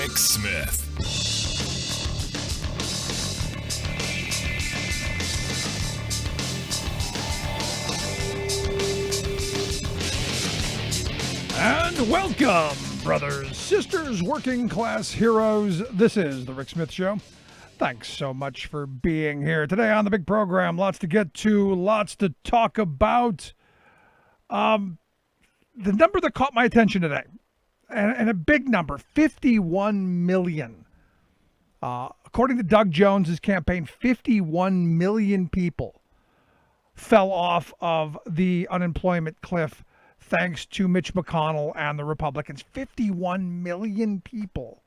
Rick Smith. And welcome, brothers, sisters, working class heroes. This is the Rick Smith Show. Thanks so much for being here today on the big program. Lots to get to, lots to talk about. The number that caught my attention today, and a big number, 51 million. According to Doug Jones's campaign, 51 million people fell off of the unemployment cliff thanks to Mitch McConnell and the Republicans. 51 million people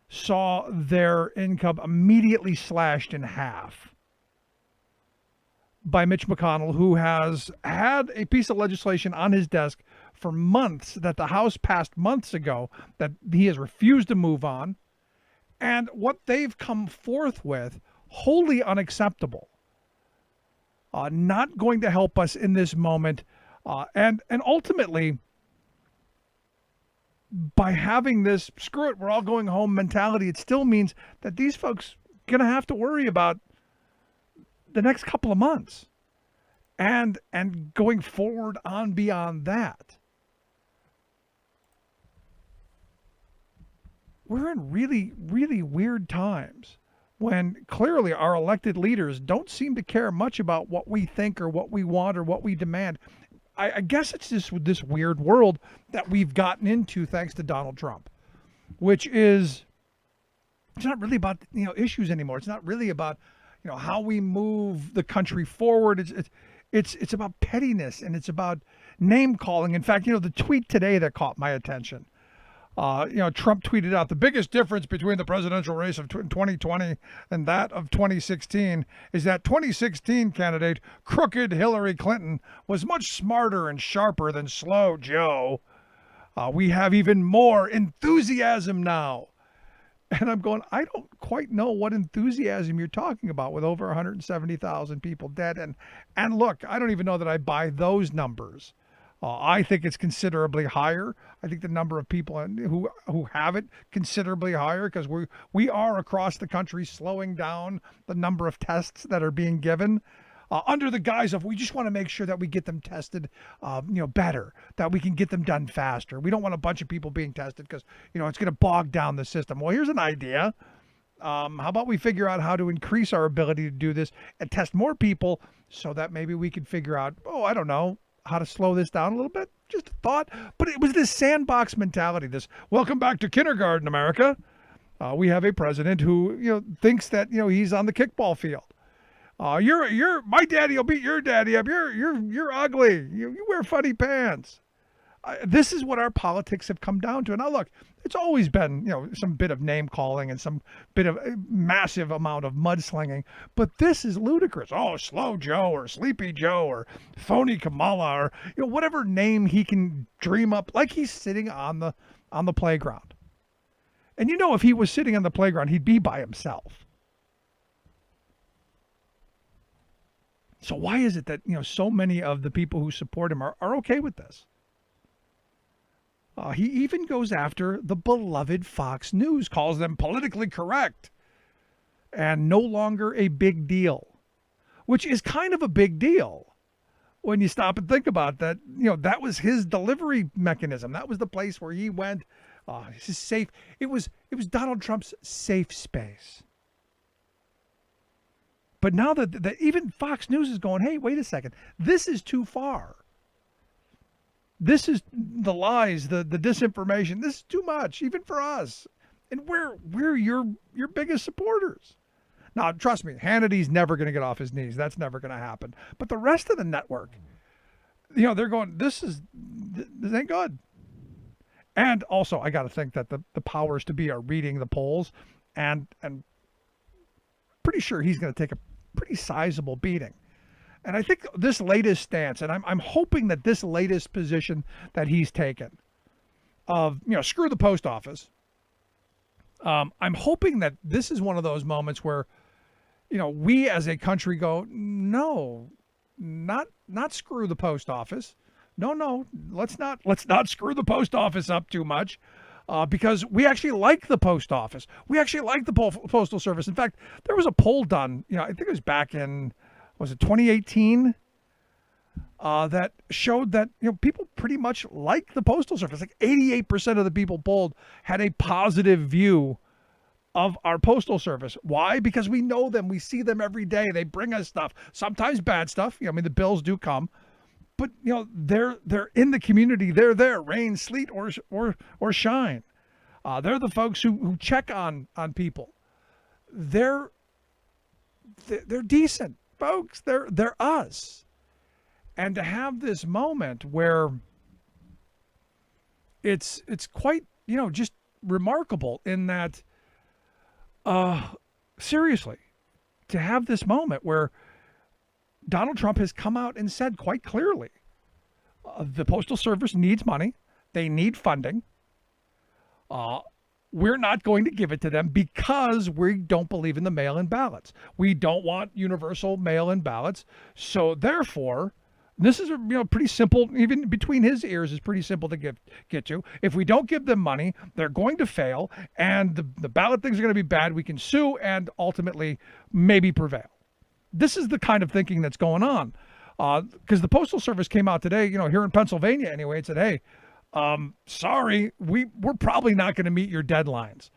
saw their income immediately slashed in half by Mitch McConnell, who has had a piece of legislation on his desk for months that the House passed months ago that he has refused to move on. And what they've come forth with, wholly unacceptable. Not going to help us in this moment. And ultimately, by having this, screw it, we're all going home mentality, it still means that these folks are going to have to worry about the next couple of months and going forward on beyond that. We're in really, really weird times when clearly our elected leaders don't seem to care much about what we think or what we want or what we demand. I guess it's just this weird world that we've gotten into thanks to Donald Trump, which is, it's not really about, issues anymore. It's not really about, how we move the country forward. It's about pettiness, and it's about name calling. In fact, the tweet today that caught my attention, Trump tweeted out, the biggest difference between the presidential race of 2020 and that of 2016 is that 2016 candidate, crooked Hillary Clinton, was much smarter and sharper than slow Joe. We have even more enthusiasm now. And I'm going, I don't quite know what enthusiasm you're talking about with over 170,000 people dead. And look, I don't even know that I buy those numbers. I think it's considerably higher. I think the number of people who have it considerably higher, because we are across the country slowing down the number of tests that are being given under the guise of we just want to make sure that we get them tested better, that we can get them done faster. We don't want a bunch of people being tested because it's going to bog down the system. Well, here's an idea. How about we figure out how to increase our ability to do this and test more people so that maybe we can figure out, I don't know, how to slow this down a little bit. Just a thought. But it was this sandbox mentality, this welcome back to kindergarten, America. We have a president who, thinks that, he's on the kickball field. You're my daddy will beat your daddy up. You're ugly. You wear funny pants. This is what our politics have come down to. And now look, it's always been, some bit of name calling and some bit of massive amount of mudslinging. But this is ludicrous. Oh, Slow Joe or Sleepy Joe or Phony Kamala or, whatever name he can dream up, like he's sitting on the playground. And if he was sitting on the playground, he'd be by himself. So why is it that, so many of the people who support him are okay with this? He even goes after the beloved Fox News, calls them politically correct and no longer a big deal, which is kind of a big deal when you stop and think about that. That was his delivery mechanism. That was the place where he went. This is safe. It was Donald Trump's safe space. But now that even Fox News is going, hey, wait a second, this is too far. This is the lies, the disinformation. This is too much, even for us. And we're your biggest supporters. Now, trust me, Hannity's never going to get off his knees. That's never going to happen. But the rest of the network, they're going, this ain't good. And also, I got to think that the powers to be are reading the polls, and pretty sure he's going to take a pretty sizable beating. And I think this latest stance, and I'm hoping that this latest position that he's taken of, screw the post office, I'm hoping that this is one of those moments where, we as a country go, no, not screw the post office. No, let's not screw the post office up too much. because we actually like the post office. We actually like the postal service. In fact, there was a poll done, I think it was back in, was it 2018? That showed that people pretty much like the postal service. Like 88% of the people polled had a positive view of our postal service. Why? Because we know them. We see them every day. They bring us stuff. Sometimes bad stuff. The bills do come, but they're in the community. They're there, rain, sleet, or shine. They're the folks who check on people. They're decent folks. They're us. And to have this moment where it's quite, just remarkable in that, seriously, to have this moment where Donald Trump has come out and said quite clearly, the Postal Service needs money. They need funding. We're not going to give it to them because we don't believe in the mail-in ballots. We don't want universal mail-in ballots. So therefore, this is pretty simple. Even between his ears is pretty simple to get to. If we don't give them money, they're going to fail, and the ballot things are going to be bad. We can sue and ultimately maybe prevail. This is the kind of thinking that's going on. Because the Postal Service came out today, here in Pennsylvania anyway, and said, hey, sorry, we're probably not going to meet your deadlines.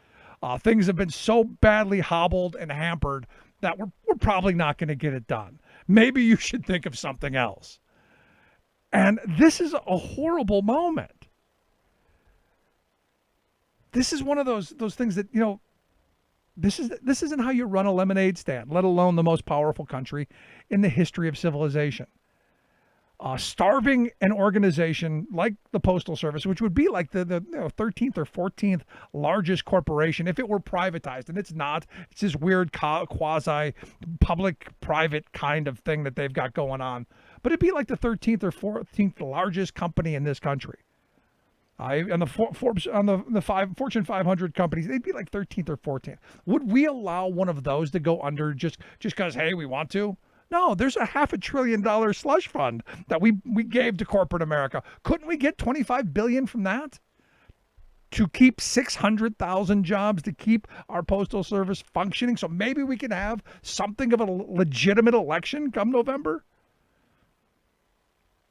Things have been so badly hobbled and hampered that we're probably not going to get it done. Maybe you should think of something else. And this is a horrible moment. This is one of those things that, this isn't how you run a lemonade stand, let alone the most powerful country in the history of civilization. Starving an organization like the Postal Service, which would be like the 13th or 14th largest corporation if it were privatized, and it's not. It's this weird quasi public-private kind of thing that they've got going on. But it'd be like the 13th or 14th largest company in this country. And the Forbes on the Fortune 500 companies, they'd be like 13th or 14th. Would we allow one of those to go under just because, hey, we want to? No, there's a $500 billion slush fund that we gave to corporate America. Couldn't we get $25 billion from that to keep 600,000 jobs, to keep our postal service functioning? So maybe we can have something of a legitimate election come November.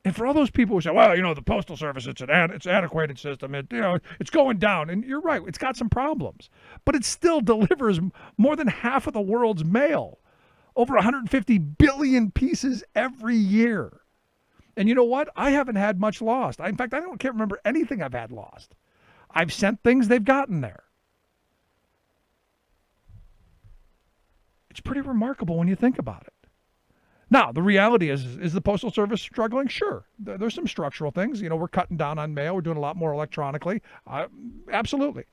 And for all those people who say, well, the Postal Service, it's an antiquated system. It's going down. And you're right, it's got some problems. But it still delivers more than half of the world's mail. Over 150 billion pieces every year. And you know what? I haven't had much lost. In fact, can't remember anything I've had lost. I've sent things, they've gotten there. It's pretty remarkable when you think about it. Now, the reality is the Postal Service struggling? Sure. There's some structural things. We're cutting down on mail. We're doing a lot more electronically. Absolutely.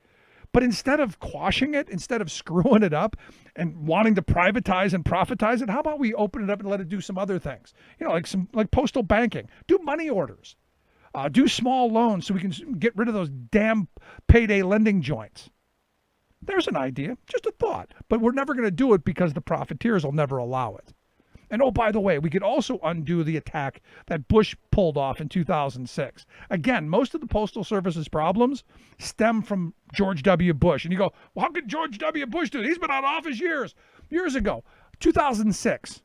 But instead of quashing it, instead of screwing it up and wanting to privatize and profitize it, how about we open it up and let it do some other things? Like postal banking. Do money orders. Do small loans so we can get rid of those damn payday lending joints. There's an idea, just a thought. But we're never going to do it because the profiteers will never allow it. And oh, by the way, we could also undo the attack that Bush pulled off in 2006. Again, most of the Postal Service's problems stem from George W. Bush. And you go, well, how could George W. Bush do it? He's been out of office years ago. 2006,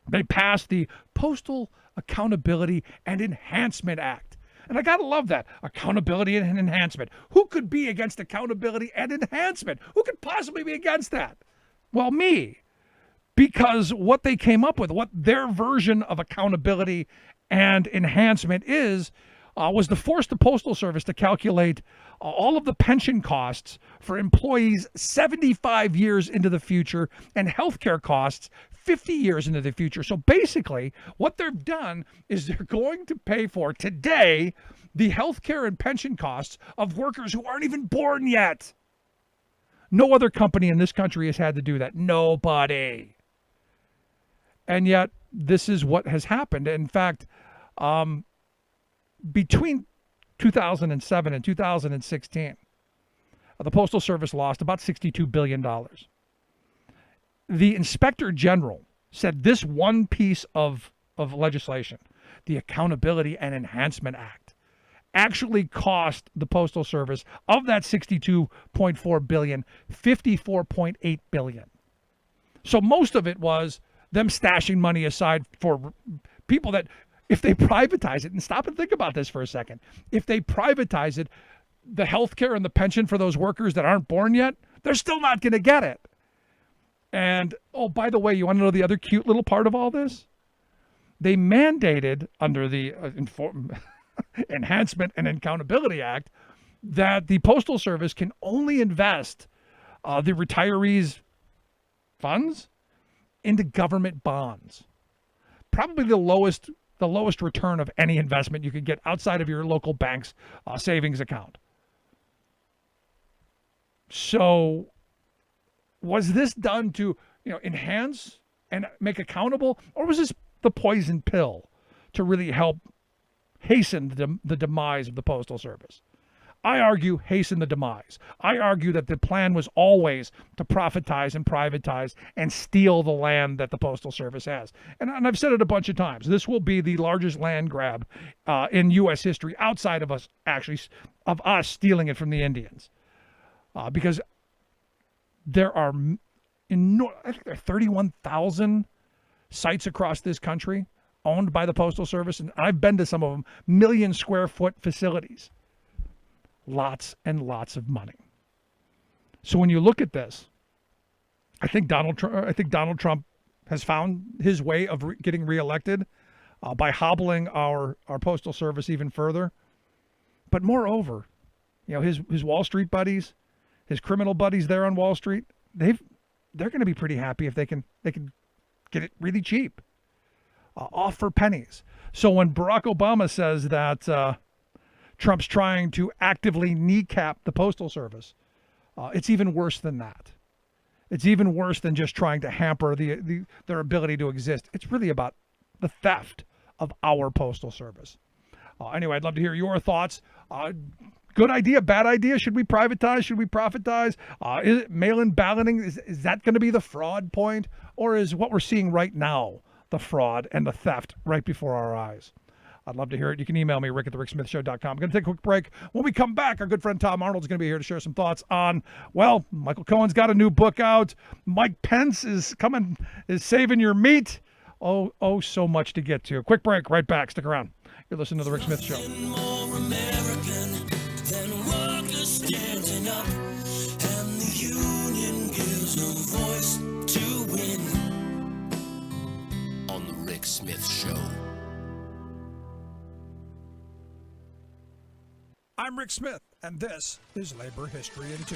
they passed the Postal Accountability and Enhancement Act. And I got to love that. Accountability and enhancement. Who could be against accountability and enhancement? Who could possibly be against that? Well, me. Because what they came up with, what their version of accountability and enhancement was to force the Postal Service to calculate all of the pension costs for employees 75 years into the future and healthcare costs 50 years into the future. So basically, what they've done is they're going to pay for today the healthcare and pension costs of workers who aren't even born yet. No other company in this country has had to do that. Nobody. And yet, this is what has happened. In fact, between 2007 and 2016, the Postal Service lost about $62 billion. The Inspector General said this one piece of legislation, the Accountability and Enhancement Act, actually cost the Postal Service, of that 62.4 billion, 54.8 billion. So most of it was them stashing money aside for people that, if they privatize it, and stop and think about this for a second, if they privatize it, the health care and the pension for those workers that aren't born yet, they're still not going to get it. And, oh, by the way, you want to know the other cute little part of all this? They mandated under the Enhancement and Accountability Act that the Postal Service can only invest the retirees' funds into government bonds. Probably the lowest return of any investment you could get outside of your local bank's savings account. So was this done to, enhance and make accountable, or was this the poison pill to really help hasten the demise of the Postal Service? I argue hasten the demise. I argue that the plan was always to profitize and privatize and steal the land that the Postal Service has. And I've said it a bunch of times. This will be the largest land grab in U.S. history, outside of us stealing it from the Indians. Because there are, I think there are 31,000 sites across this country owned by the Postal Service, and I've been to some of them, million square foot facilities. Lots and lots of money. So when you look at this, I think Donald Trump has found his way of getting reelected by hobbling our Postal Service even further. But moreover, his Wall Street buddies, his criminal buddies there on Wall Street, they're going to be pretty happy if they can get it really cheap, off for pennies. So when Barack Obama says that Trump's trying to actively kneecap the Postal Service, it's even worse than that. It's even worse than just trying to hamper their ability to exist. It's really about the theft of our Postal Service. Anyway, I'd love to hear your thoughts. Good idea, bad idea? Should we privatize? Should we profitize? Is it mail-in balloting? Is that going to be the fraud point? Or is what we're seeing right now the fraud and the theft right before our eyes? I'd love to hear it. You can email me, rick@thericksmithshow.com. I'm going to take a quick break. When we come back, our good friend Tom Arnold is going to be here to share some thoughts on, Michael Cohen's got a new book out. Mike Pence is saving your meat. Oh, so much to get to. Quick break, right back. Stick around. You're listening to The Rick Smith Show. More American than workers standing up, and the union gives them voice to win. On The Rick Smith Show. I'm Rick Smith, and this is Labor History in 2.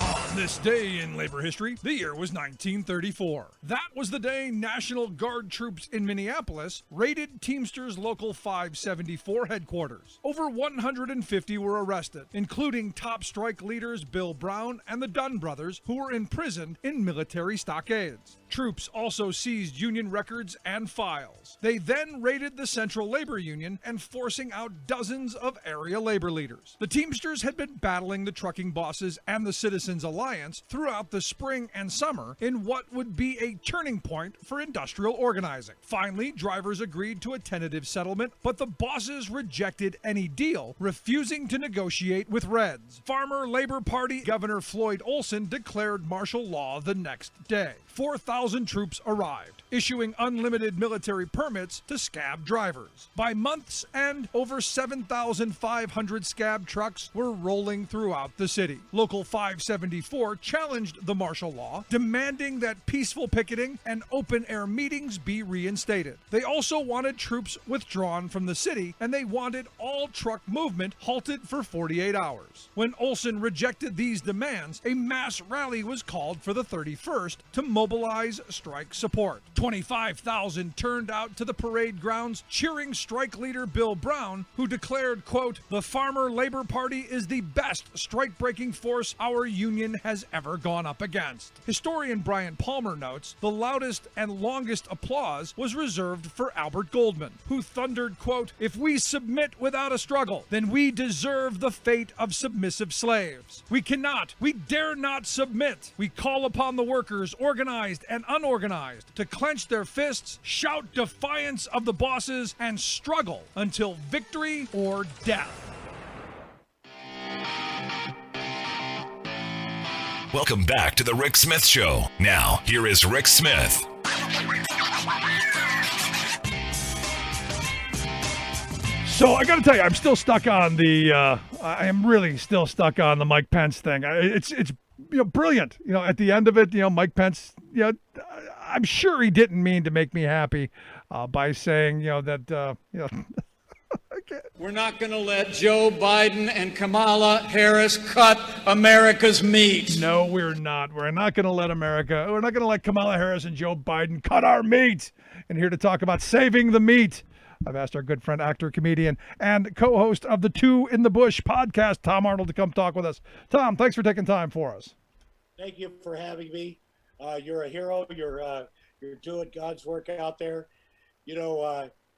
On this day in labor history, the year was 1934. That was the day National Guard troops in Minneapolis raided Teamsters Local 574 headquarters. Over 150 were arrested, including top strike leaders Bill Brown and the Dunn brothers, who were imprisoned in military stockades. Troops also seized union records and files. They then raided the Central Labor Union and forcing out dozens of area labor leaders. The Teamsters had been battling the trucking bosses and the Citizens Alliance throughout the spring and summer in what would be a turning point for industrial organizing. Finally, drivers agreed to a tentative settlement, but the bosses rejected any deal, refusing to negotiate with Reds. Farmer Labor Party Governor Floyd Olson declared martial law the next day. 4,000 troops arrived, issuing unlimited military permits to scab drivers. By month's end, over 7,500 scab trucks were rolling throughout the city. Local 574 challenged the martial law, demanding that peaceful picketing and open-air meetings be reinstated. They also wanted troops withdrawn from the city, and they wanted all truck movement halted for 48 hours. When Olson rejected these demands, a mass rally was called for the 31st to mobilize strike support. 25,000 turned out to the parade grounds cheering strike leader Bill Brown, who declared, quote, "The Farmer Labor Party is the best strike-breaking force our union has ever gone up against." Historian Brian Palmer notes, the loudest and longest applause was reserved for Albert Goldman, who thundered, quote, "If we submit without a struggle, then we deserve the fate of submissive slaves. We dare not submit. We call upon the workers, organized and unorganized, to clench their fists, shout defiance of the bosses, and struggle until victory or death." Welcome back to the Rick Smith Show. Now, here is Rick Smith. So I got to tell you, I'm still stuck on I am really still stuck on the Mike Pence thing. It's brilliant. At the end of it, Mike Pence, I'm sure he didn't mean to make me happy by saying, that, We're not going to let Joe Biden and Kamala Harris cut America's meat. No, we're not. We're not going to let we're not going to let Kamala Harris and Joe Biden cut our meat. And here to talk about saving the meat, I've asked our good friend, actor, comedian, and co-host of the Two in the Bush podcast, Tom Arnold, to come talk with us. Tom, thanks for taking time for us. Thank you for having me. You're a hero. You're doing God's work out there.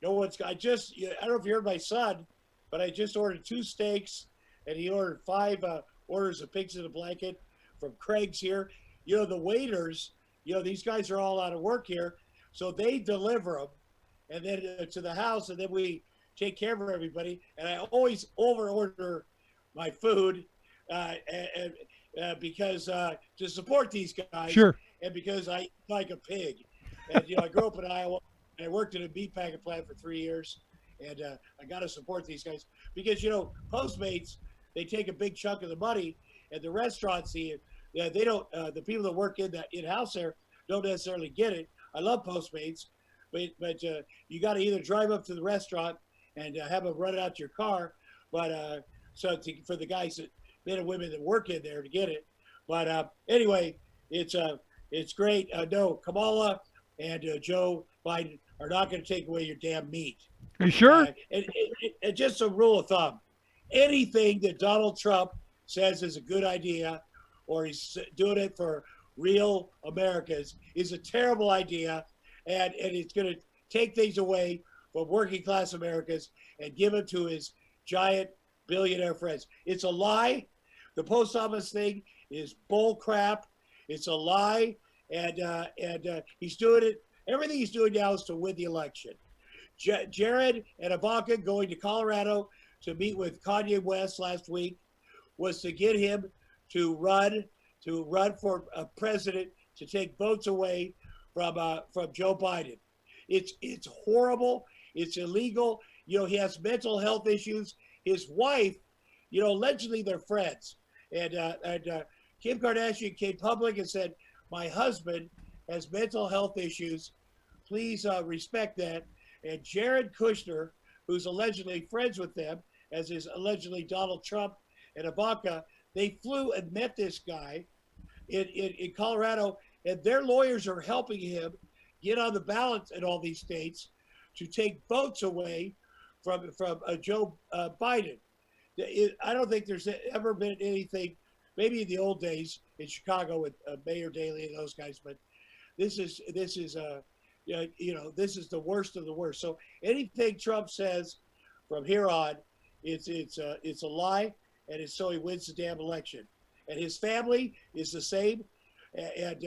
No one's. I don't know if you heard my son, but I just ordered 2 steaks, and he ordered 5 orders of pigs in a blanket from Craig's here. The waiters. These guys are all out of work here, so they deliver them, and then to the house, and then we take care of everybody. And I always over order my food, and because to support these guys. Sure. And because I eat like a pig. And I grew up in Iowa. I worked in a meat packing plant for 3 years, and I got to support these guys because Postmates, they take a big chunk of the money, and the restaurants they don't. The people that work in house there don't necessarily get it. I love Postmates, but you got to either drive up to the restaurant and have them run it out to your car, but for the guys men and women that work in there to get it. But anyway, it's great. No, Kamala and Joe Biden are not going to take away your damn meat. Are you sure? And just a rule of thumb, anything that Donald Trump says is a good idea or he's doing it for real Americans is a terrible idea, and it's going to take things away from working class Americans and give them to his giant billionaire friends. It's a lie. The post office thing is bull crap. It's a lie, and he's doing it. Everything he's doing now is to win the election. Jared and Ivanka going to Colorado to meet with Kanye West last week was to get him to run for president to take votes away from Joe Biden. It's horrible. It's illegal. He has mental health issues. His wife, allegedly they're friends, and Kim Kardashian came public and said, "My husband has mental health issues. Please respect that." And Jared Kushner, who's allegedly friends with them, as is allegedly Donald Trump and Ivanka, they flew and met this guy in Colorado, and their lawyers are helping him get on the ballot in all these states to take votes away from Joe Biden. I don't think there's ever been anything, maybe in the old days in Chicago with Mayor Daley and those guys, but this is this is the worst of the worst. So anything Trump says from here on, it's a lie, and it's so he wins the damn election. And his family is the same, and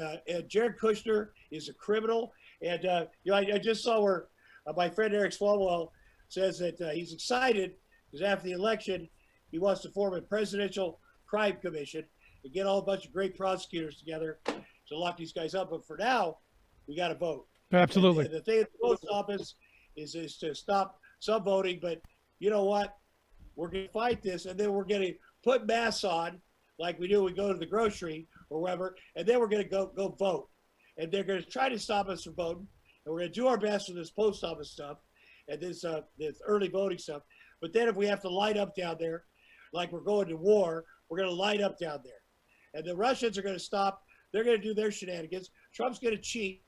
Jared Kushner is a criminal. And I just saw where my friend Eric Swalwell says that he's excited because after the election, he wants to form a presidential crime commission and get a bunch of great prosecutors together to lock these guys up. But for now, we got to vote. Absolutely. And the thing at the post office is to stop some voting. But you know what? We're going to fight this, and then we're going to put masks on like we do. We go to the grocery or wherever, and then we're going to go vote. And they're going to try to stop us from voting. And we're going to do our best with this post office stuff and this early voting stuff. But then if we have to light up down there, like we're going to war, we're going to light up down there. And the Russians are going to stop. They're going to do their shenanigans. Trump's going to cheat.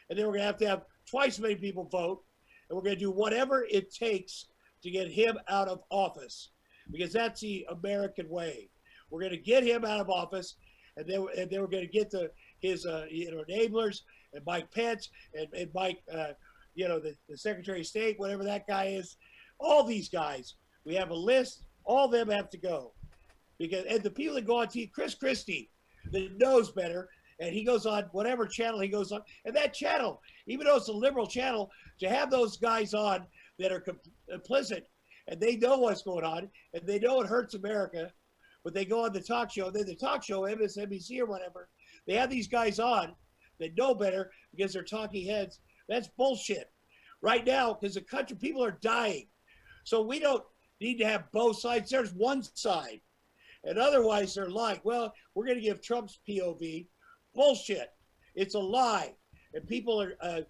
And then we're going to have twice as many people vote. And we're going to do whatever it takes to get him out of office, because that's the American way. We're going to get him out of office, and then we're going to get his enablers, and Mike Pence, and Mike, the Secretary of State, whatever that guy is. All these guys, we have a list. All of them have to go, and the people that go on TV, Chris Christie, that knows better, and he goes on whatever channel he goes on, and that channel, even though it's a liberal channel, to have those guys on that are complicit, and they know what's going on, and they know it hurts America but they go on the talk show. Then the talk show, MSNBC or whatever, they have these guys on that know better because they're talking heads. That's bullshit. Right now, because the country, people are dying. So we don't need to have both sides. There's one side. And otherwise, they're like, well, we're going to give Trump's POV. Bullshit. It's a lie. And people are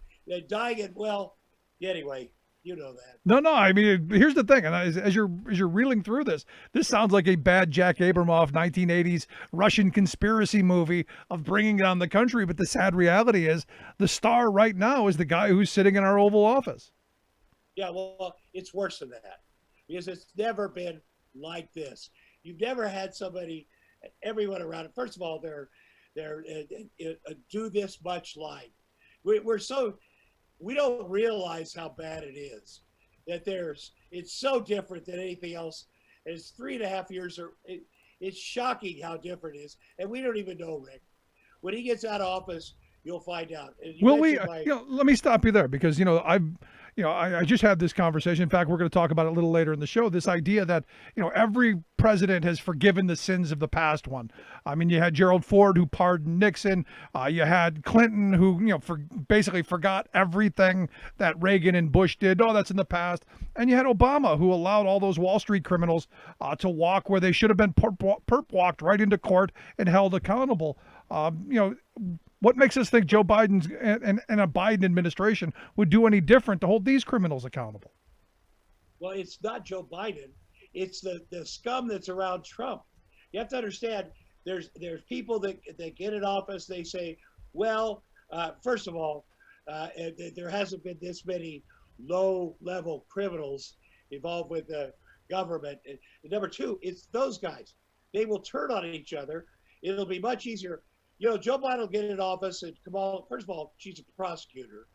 dying. And, well, anyway, you know that. No. I mean, here's the thing, and as you're reeling through this sounds like a bad Jack Abramoff 1980s Russian conspiracy movie of bringing down the country. But the sad reality is, the star right now is the guy who's sitting in our Oval Office. Yeah, well, it's worse than that because it's never been like this. You've never had somebody, everyone around it. First of all, they're do this much lying. We don't realize how bad it is. That it's so different than anything else. And it's 3.5 years. It's shocking how different it is, and we don't even know, Rick. When he gets out of office, you'll find out. Will we? Let me stop you there because I just had this conversation. In fact, we're going to talk about it a little later in the show. This idea that every president has forgiven the sins of the past one. I mean, you had Gerald Ford who pardoned Nixon. You had Clinton who basically forgot everything that Reagan and Bush did. Oh, that's in the past. And you had Obama who allowed all those Wall Street criminals to walk where they should have been perp walked right into court and held accountable. What makes us think Joe Biden's and a Biden administration would do any different to hold these criminals accountable? Well, it's not Joe Biden. It's the scum that's around Trump. You have to understand there's people that get in office. They say, well, first of all, there hasn't been this many low-level criminals involved with the government. And number two, it's those guys. They will turn on each other. It'll be much easier. Joe Biden will get in office and Kamala, first of all, she's a prosecutor.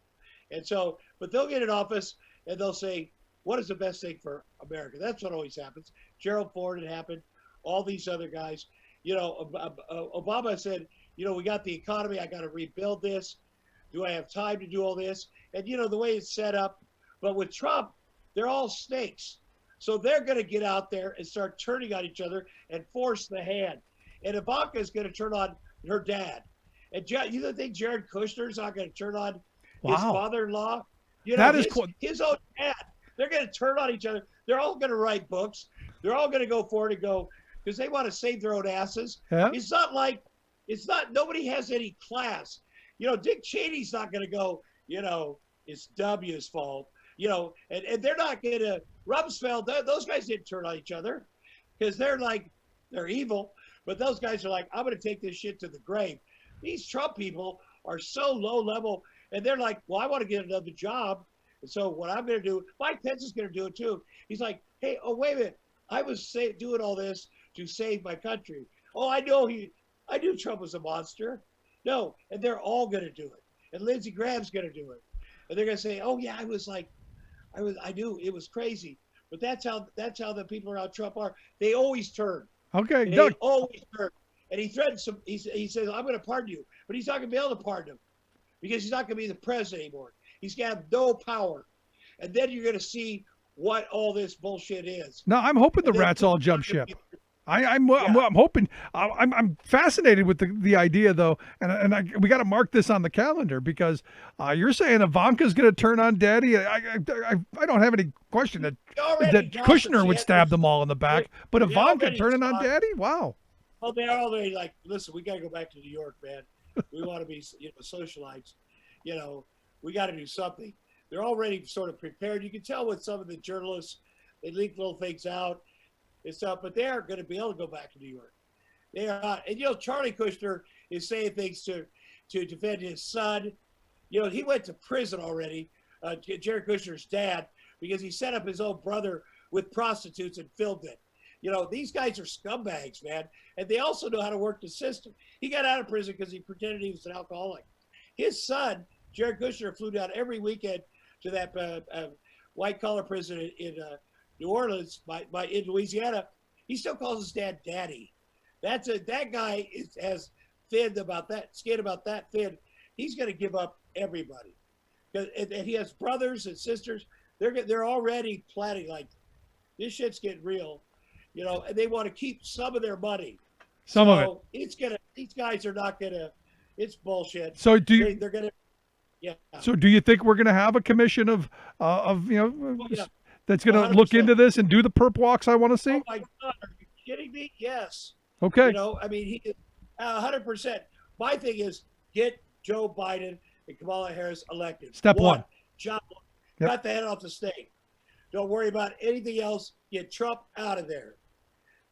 And so, but they'll get in office and they'll say, what is the best thing for America? That's what always happens. Gerald Ford had happened. All these other guys. Obama said, we got the economy. I got to rebuild this. Do I have time to do all this? And, the way it's set up. But with Trump, they're all snakes. So they're going to get out there and start turning on each other and force the hand. And Ivanka is going to turn on her dad. And you don't think Jared Kushner's not going to turn on his father-in-law? That is his own dad. They're going to turn on each other. They're all going to write books. They're all going to go forward and go because they want to save their own asses. Yeah. Nobody has any class. Dick Cheney's not going to go, it's W's fault. And they're not going to, Rumsfeld, those guys didn't turn on each other because they're evil. But those guys are like, I'm going to take this shit to the grave. These Trump people are so low level. And they're like, well, I want to get another job. And so what I'm going to do, Mike Pence is going to do it too. He's like, hey, oh, wait a minute. I was doing all this to save my country. Oh, I knew Trump was a monster. No, and they're all going to do it. And Lindsey Graham's going to do it. And they're going to say, oh, yeah, I knew it was crazy. But that's how the people around Trump are. They always turn. Okay, and Doug. they always turn. And he threatens him. He says, I'm going to pardon you. But he's not going to be able to pardon him because he's not going to be the president anymore. He's going to have no power. And then you're going to see what all this bullshit is. No, I'm hoping the rats all jump ship. I'm hoping. I'm fascinated with the idea though, and we got to mark this on the calendar because you're saying Ivanka's going to turn on Daddy. I don't have any question that Kushner would stab them all in the back, but Ivanka turning on Daddy. Wow. Well, they're already like, listen, we got to go back to New York, man. We want to be socialites. We got to do something. They're already sort of prepared. You can tell with some of the journalists, they leak little things out and stuff, but they aren't going to be able to go back to New York. They are not. And, Charlie Kushner is saying things to defend his son. He went to prison already, Jared Kushner's dad, because he set up his own brother with prostitutes and filmed it. These guys are scumbags, man. And they also know how to work the system. He got out of prison because he pretended he was an alcoholic. His son, Jared Kushner, flew down every weekend to that white-collar prison in New Orleans, in Louisiana. He still calls his dad Daddy. That guy has skin about that thin. He's going to give up everybody. And he has brothers and sisters. They're already planning like this shit's getting real. and they want to keep some of their money. Some of it. These guys are not gonna. It's bullshit. So they're gonna. Yeah. So do you think we're going to have a commission of that's going to look into this and do the perp walks I want to see? Oh my God, are you kidding me? Yes. Okay. He 100%. My thing is get Joe Biden and Kamala Harris elected. Step one. Job, yep. Cut the head off the snake. Don't worry about anything else. Get Trump out of there.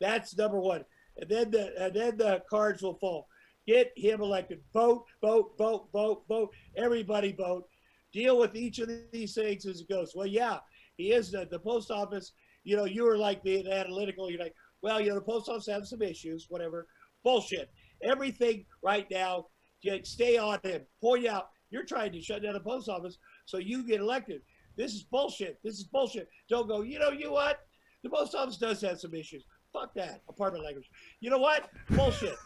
That's number one. And then the cards will fall. Get him elected. Vote, vote, vote, vote, vote. Everybody vote. Deal with each of these things as it goes. Well, yeah, he is the post office. You were like being analytical. You're like, well, the post office has some issues, whatever. Bullshit. Everything right now, stay on him. Point out, you're trying to shut down the post office so you get elected. This is bullshit. This is bullshit. Don't go, you what? The post office does have some issues. Fuck that. Apartment language. You know what? Bullshit.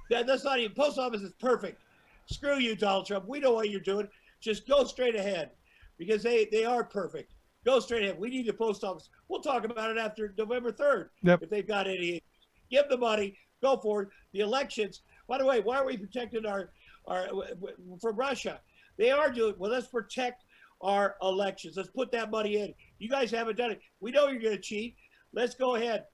That's not even, post office is perfect. Screw you, Donald Trump. We know what you're doing. Just go straight ahead because they are perfect. Go straight ahead. We need the post office. We'll talk about it after November 3rd. Yep. If they've got any issues. Give the money. Go for it. The elections. By the way, why are we protecting our from Russia? They are doing, well, let's protect our elections. Let's put that money in. You guys haven't done it. We know you're going to cheat. Let's go ahead.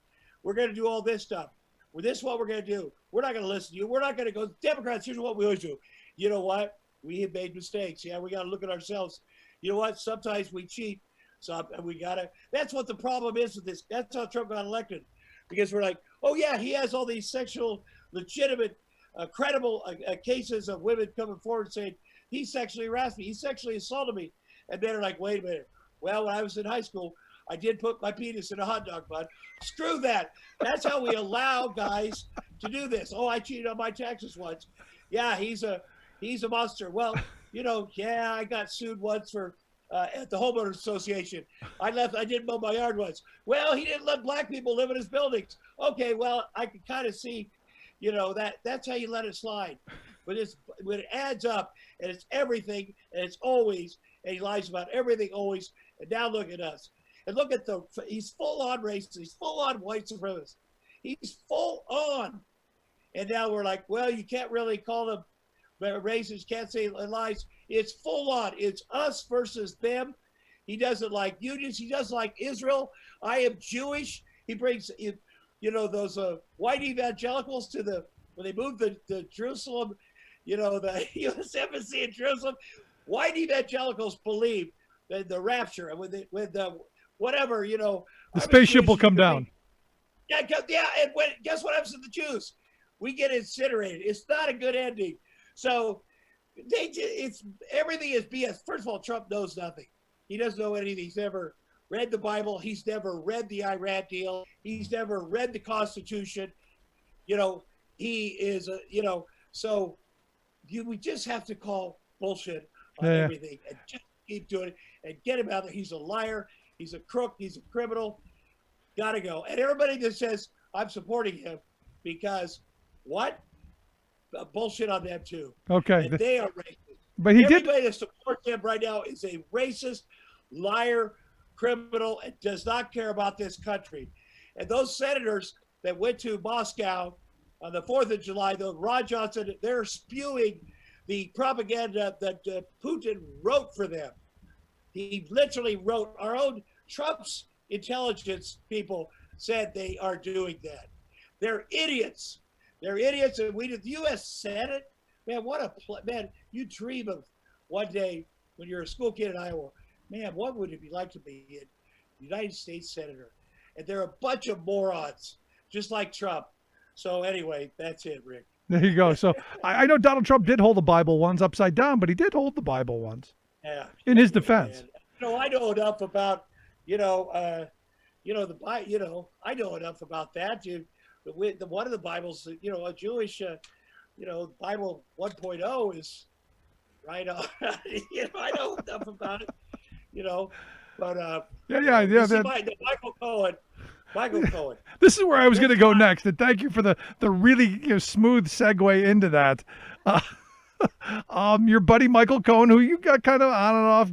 We're going to do all this stuff. Well, this is what we're going to do. We're not going to listen to you. We're not going to go, Democrats, here's what we always do. You know what? We have made mistakes. Yeah, we got to look at ourselves. You know what? Sometimes we cheat. So we got to, that's what the problem is with this. That's how Trump got elected. Because we're like, oh yeah, he has all these sexual, legitimate, credible cases of women coming forward saying, he sexually harassed me. He sexually assaulted me. And they're like, wait a minute. Well, when I was in high school, I did put my penis in a hot dog bun. Screw that. That's how we allow guys to do this. Oh, I cheated on my taxes once. Yeah, he's a monster. Well, yeah, I got sued once for at the homeowners association. I didn't mow my yard once. Well, he didn't let black people live in his buildings. Okay, well, I can kind of see, that's how you let it slide. But when it adds up and it's everything and it's always, and he lies about everything always. And now look at us. And look at he's full on racist. He's full on white supremacist. He's full on. And now we're like, well, you can't really call them racist, can't say lies. It's full on. It's us versus them. He doesn't like unions. He doesn't like Israel. I am Jewish. He brings, those white evangelicals when they moved to Jerusalem, the U.S. Embassy in Jerusalem, white evangelicals believe that the rapture, whatever, the spaceship will come down. Yeah, and guess what happens to the Jews? We get incinerated. It's not a good ending. So everything is BS. First of all, Trump knows nothing. He doesn't know anything. He's never read the Bible. He's never read the Iran deal. He's never read the Constitution. He is so we just have to call bullshit on everything and just keep doing it and get him out there. He's a liar. He's a crook. He's a criminal. Gotta go. And everybody that says I'm supporting him because what? Bullshit on them too. Okay. And they are racist. But everybody that supports him right now is a racist, liar, criminal, and does not care about this country. And those senators that went to Moscow on the 4th of July, Ron Johnson, they're spewing the propaganda that Putin wrote for them. He literally wrote, our own Trump's intelligence people said they are doing that. They're idiots. They're idiots. And the U.S. Senate, man, man, you dream of one day when you're a school kid in Iowa, man, what would it be like to be a United States Senator? And they're a bunch of morons, just like Trump. So anyway, that's it, Rick. There you go. So I know Donald Trump did hold the Bible once upside down, but he did hold the Bible once. Yeah. In his defense. I know enough about, I know enough about that. One of the Bibles, a Jewish, Bible 1.0 is right on. I know enough about it, but Michael Cohen. This is where I was going to go next, and thank you for the really smooth segue into that. Your buddy Michael Cohen, who you got kind of on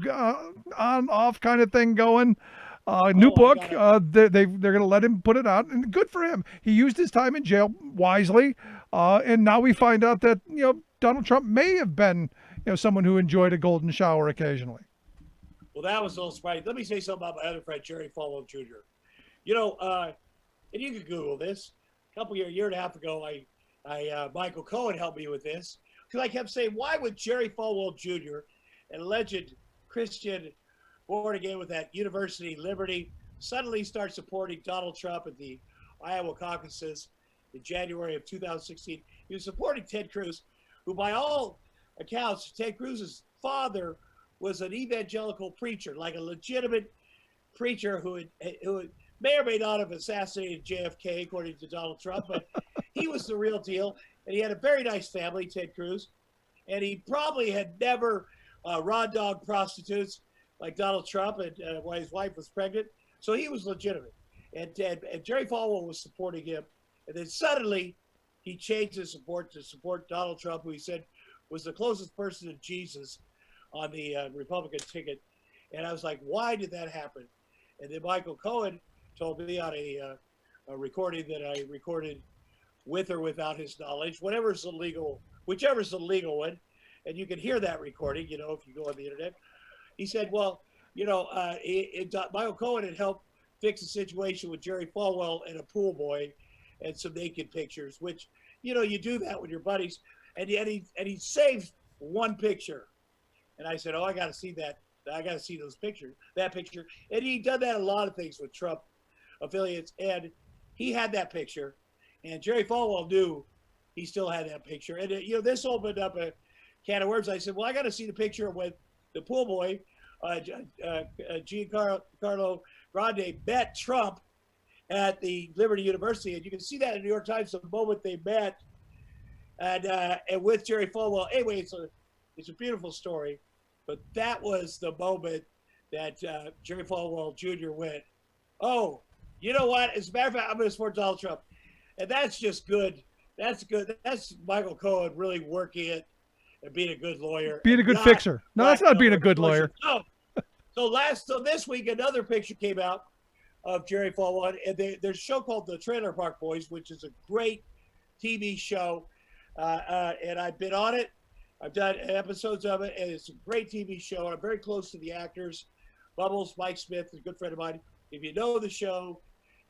and off kind of thing going. New Oh, book. They're going to let him put it out, and good for him. He used his time in jail wisely, and now we find out that Donald Trump may have been someone who enjoyed a golden shower occasionally. Well, that was a little surprising. Let me say something about my other friend, Jerry Falwell Jr. And you can Google this. A year and a half ago, Michael Cohen helped me with this because I kept saying, why would Jerry Falwell Jr., an alleged Christian born again with that university liberty, suddenly start supporting Donald Trump at the Iowa caucuses in January of 2016? He was supporting Ted Cruz, who by all accounts, Ted Cruz's father was an evangelical preacher, like a legitimate preacher who may or may not have assassinated JFK, according to Donald Trump, but he was the real deal. And he had a very nice family, Ted Cruz. And he probably had never raw dog prostitutes like Donald Trump and while his wife was pregnant. So he was legitimate. And Jerry Falwell was supporting him. And then suddenly he changed his support to support Donald Trump, who he said was the closest person to Jesus on the Republican ticket. And I was like, why did that happen? And then Michael Cohen told me on a recording that I recorded with or without his knowledge, whichever's the legal one, and you can hear that recording, if you go on the internet. He said, well, Michael Cohen had helped fix a situation with Jerry Falwell and a pool boy and some naked pictures, which, you do that with your buddies. And he saved one picture. And I said, oh, I got to see that. I got to see that picture. And he done that a lot of things with Trump affiliates. And he had that picture. And Jerry Falwell knew he still had that picture. And, this opened up a can of worms. I said, well, I got to see the picture with the pool boy, Giancarlo Grande, met Trump at the Liberty University. And you can see that in the New York Times, the moment they met. And with Jerry Falwell. Anyway, it's a beautiful story. But that was the moment that Jerry Falwell Jr. went, oh, you know what? As a matter of fact, I'm going to support Donald Trump. And that's just good. That's good. That's Michael Cohen really working it and being a good lawyer. Being a good fixer. No, that's not being a good lawyer. So this week, another picture came out of Jerry Falwell. And there's a show called The Trailer Park Boys, which is a great TV show. And I've been on it. I've done episodes of it, and it's a great TV show. I'm very close to the actors. Bubbles, Mike Smith is a good friend of mine. If you know the show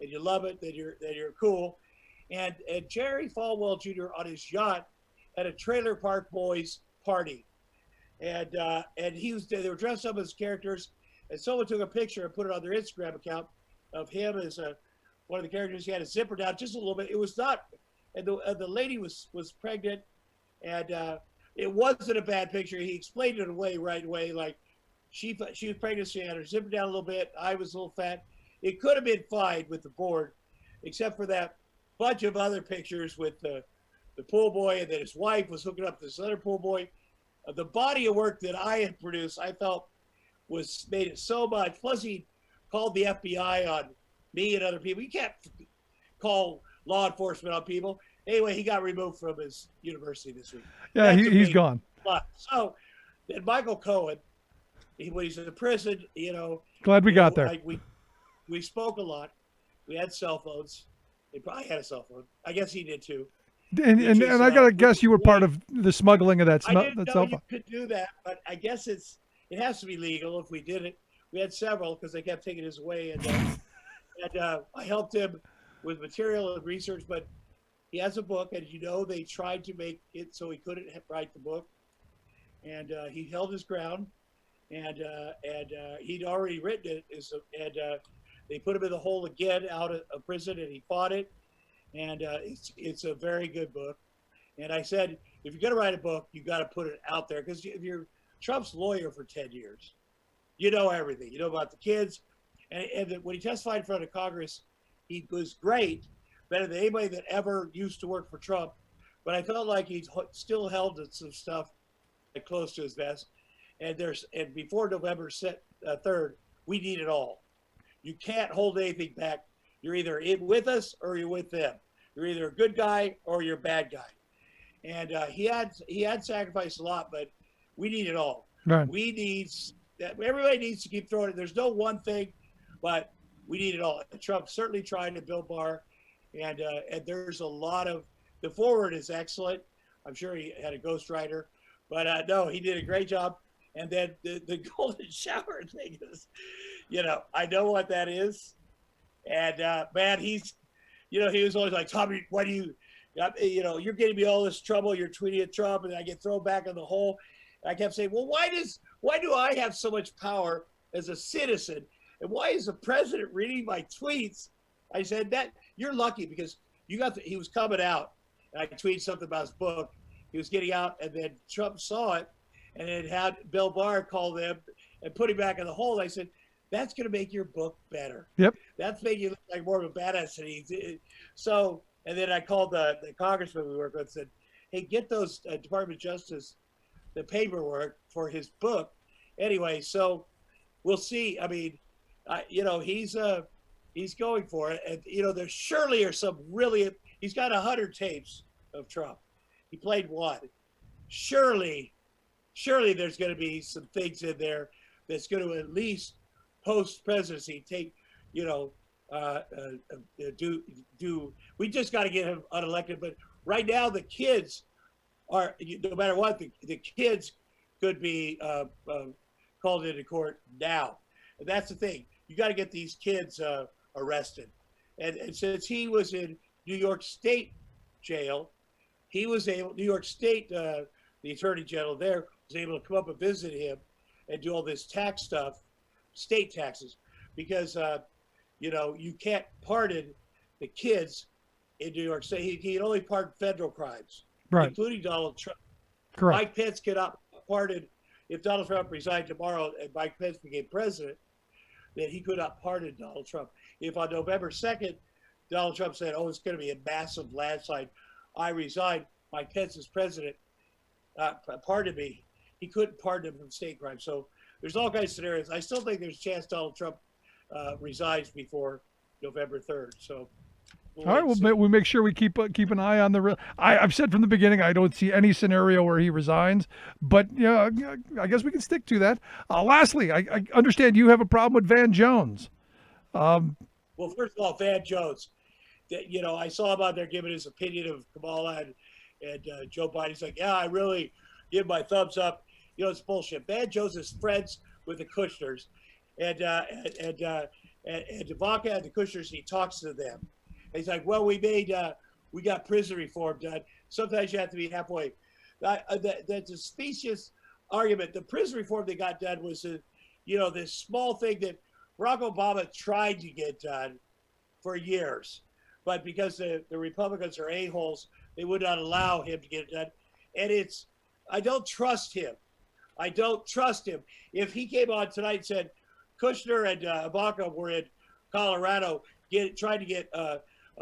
and you love it, then you're cool. And Jerry Falwell Jr. on his yacht at a Trailer Park Boys party, and they were dressed up as characters, and someone took a picture and put it on their Instagram account of him as one of the characters. He had a zipper down just a little bit. It was not, and the lady was pregnant, and it wasn't a bad picture. He explained it right away. Like she was pregnant, she had her zipper down a little bit. I was a little fat. It could have been fine with the board, except for that bunch of other pictures with the pool boy, and then his wife was hooking up this other pool boy. The body of work that I had produced, I felt made it so much. Plus, he called the FBI on me and other people. You can't call law enforcement on people. Anyway, he got removed from his university this week. Yeah, he's gone. So then Michael Cohen, when he's in prison, Glad we got there. We spoke a lot. We had cell phones. He probably had a cell phone. I guess he did too. And I gotta guess you were part of the smuggling of that. I didn't know you could do that, but I guess it has to be legal if we did it. We had several because they kept taking his away, and I helped him with material and research, but. He has a book, and they tried to make it so he couldn't write the book, and he held his ground, and he'd already written it, and they put him in the hole again out of prison, and he fought it, and it's a very good book. And I said, if you're going to write a book, you got to put it out there, because if you're Trump's lawyer for 10 years, you know everything. You know about the kids, and when he testified in front of Congress, he was great. Better than anybody that ever used to work for Trump. But I felt like he still held some stuff close to his vest. And before November 3rd, we need it all. You can't hold anything back. You're either with us or you're with them. You're either a good guy or you're a bad guy. And he had sacrificed a lot, but we need it all. Right. Everybody needs to keep throwing it. There's no one thing but we need it all. Trump certainly trying to Bill Barr, and there's a lot of, the forward is excellent. I'm sure he had a ghostwriter, but no, he did a great job. And then the golden shower thing is, I know what that is. And man, he's, he was always like, Tommy, why do you, you're getting me all this trouble. You're tweeting at Trump, and I get thrown back in the hole. And I kept saying, well, why do I have so much power as a citizen? And why is the president reading my tweets? I said, that you're lucky, because he was coming out, and I tweeted something about his book. He was getting out, and then Trump saw it, and it had Bill Barr call them and put him back in the hole. I said, that's going to make your book better. Yep. That's making you look like more of a badass. So, and then I called the congressman we work with and said, hey, get those Department of Justice, the paperwork for his book. Anyway, so we'll see. I mean, he's going for it. And, there surely are some really, he's got 100 tapes of Trump. He played one. Surely there's going to be some things in there that's going to at least post-presidency take, we just got to get him unelected. But right now the kids are, no matter what, the kids could be called into court now. And that's the thing. You got to get these kids arrested. And since he was in New York State jail, New York State, the attorney general there was able to come up and visit him and do all this tax stuff, state taxes, because, you can't pardon the kids in New York State. He can only pardon federal crimes, right, including Donald Trump. Correct. Mike Pence cannot pardon, if Donald Trump resigned tomorrow and Mike Pence became president, then he could not pardon Donald Trump. If on November 2nd, Donald Trump said, oh, it's going to be a massive landslide, I resign, Mike Pence is president, pardon me, he couldn't pardon him from state crime. So there's all kinds of scenarios. I still think there's a chance Donald Trump resigns before November 3rd. So all right, we'll make sure we keep an eye on the. I've said from the beginning I don't see any scenario where he resigns, but I guess we can stick to that. Lastly, I understand you have a problem with Van Jones. Well, first of all, Van Jones, I saw him out there giving his opinion of Kamala and Joe Biden. He's like, yeah, I really give my thumbs up. It's bullshit. Van Jones is friends with the Kushners, and Ivanka and the Kushners. He talks to them. And he's like, well, we got prison reform done. Sometimes you have to be halfway. That's a specious argument. The prison reform they got done was, this small thing that Barack Obama tried to get done for years, but because the Republicans are a-holes, they would not allow him to get it done. And I don't trust him. I don't trust him. If he came on tonight and said Kushner and Ivanka were in Colorado trying to get a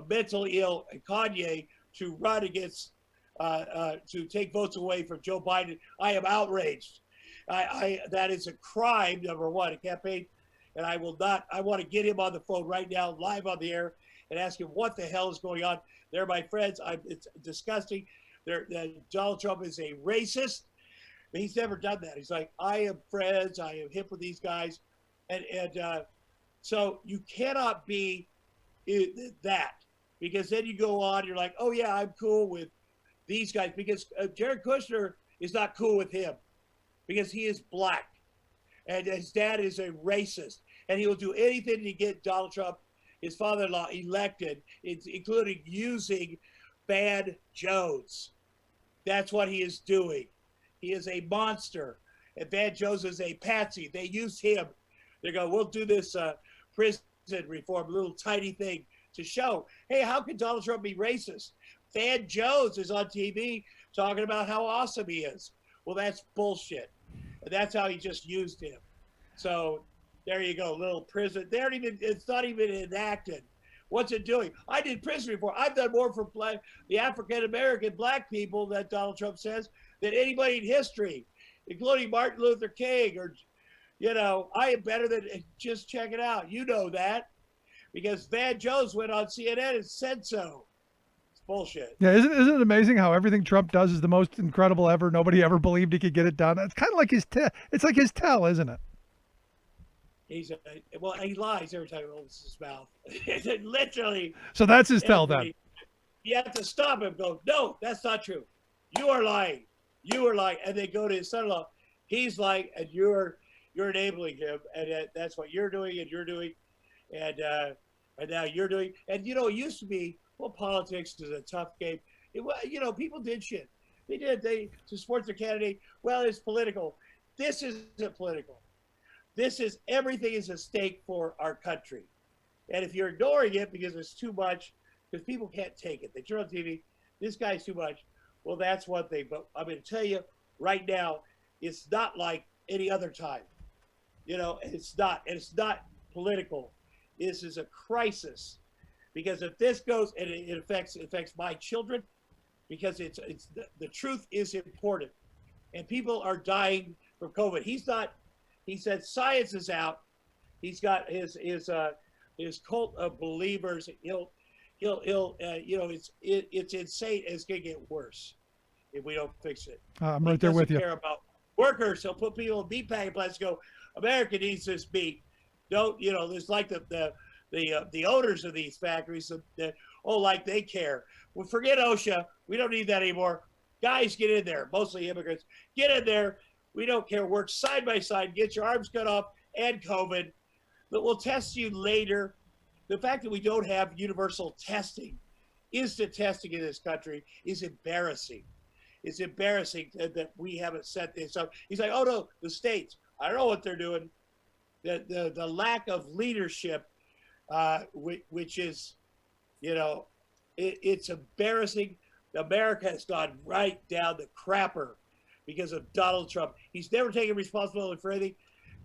mentally ill Kanye to run against, to take votes away from Joe Biden, I am outraged. That is a crime, number one, a campaign. And I want to get him on the phone right now, live on the air, and ask him what the hell is going on. They're my friends. It's disgusting. Donald Trump is a racist. He's never done that. He's like, I am friends. I am hip with these guys. And so you cannot be that, because then you go on, you're like, oh yeah, I'm cool with these guys, because Jared Kushner is not cool with him because he is black and his dad is a racist, and he will do anything to get Donald Trump, his father-in-law, elected, including using Van Jones. That's what he is doing. He is a monster, and Van Jones is a patsy. They use him. They go, we'll do this prison reform, a little tiny thing to show, hey, how can Donald Trump be racist? Van Jones is on TV talking about how awesome he is. Well, that's bullshit. And that's how he just used him. So there you go, little prison. It's not even enacted. What's it doing? I did prison reform. I've done more for the African-American black people, that Donald Trump says, than anybody in history, including Martin Luther King. Or, I am better than, just check it out. You know that, because Van Jones went on CNN and said so. It's bullshit. Yeah, isn't it amazing how everything Trump does is the most incredible ever? Nobody ever believed he could get it done. It's kind of like it's like his tell, isn't it? Well, he lies every time he opens his mouth. Literally. So that's his tell then. You have to stop him. Go, no, that's not true. You are lying. You are lying. And they go to his son-in-law. He's lying, and you're enabling him, and that's what you're doing, and you're doing, and now you're doing. And it used to be, well, politics is a tough game. People did shit. They did. To support their candidate. Well, it's political. This isn't political. Everything is at stake for our country. And if you're ignoring it because it's too much, because people can't take it, they turn on TV, this guy's too much. Well, that's one thing. But I'm going to tell you right now, it's not like any other time. It's not political. This is a crisis. Because if this goes, and it affects my children, because the truth is important. And people are dying from COVID. He said science is out. He's got his cult of believers. It's insane. It's going to get worse if we don't fix it. I'm right there with you. He doesn't care about workers. He'll put people in meatpacking plants and go, America needs this meat. There's like the owners of these factories like they care. Well, forget OSHA. We don't need that anymore. Guys, get in there. Mostly immigrants. Get in there. We don't care. Work side by side. Get your arms cut off and COVID. But we'll test you later. The fact that we don't have universal testing, instant testing in this country, is embarrassing. It's embarrassing that we haven't set this up. He's like, oh no, the states. I don't know what they're doing. The lack of leadership, which is, it's embarrassing. America has gone right down the crapper because of Donald Trump. He's never taken responsibility for anything.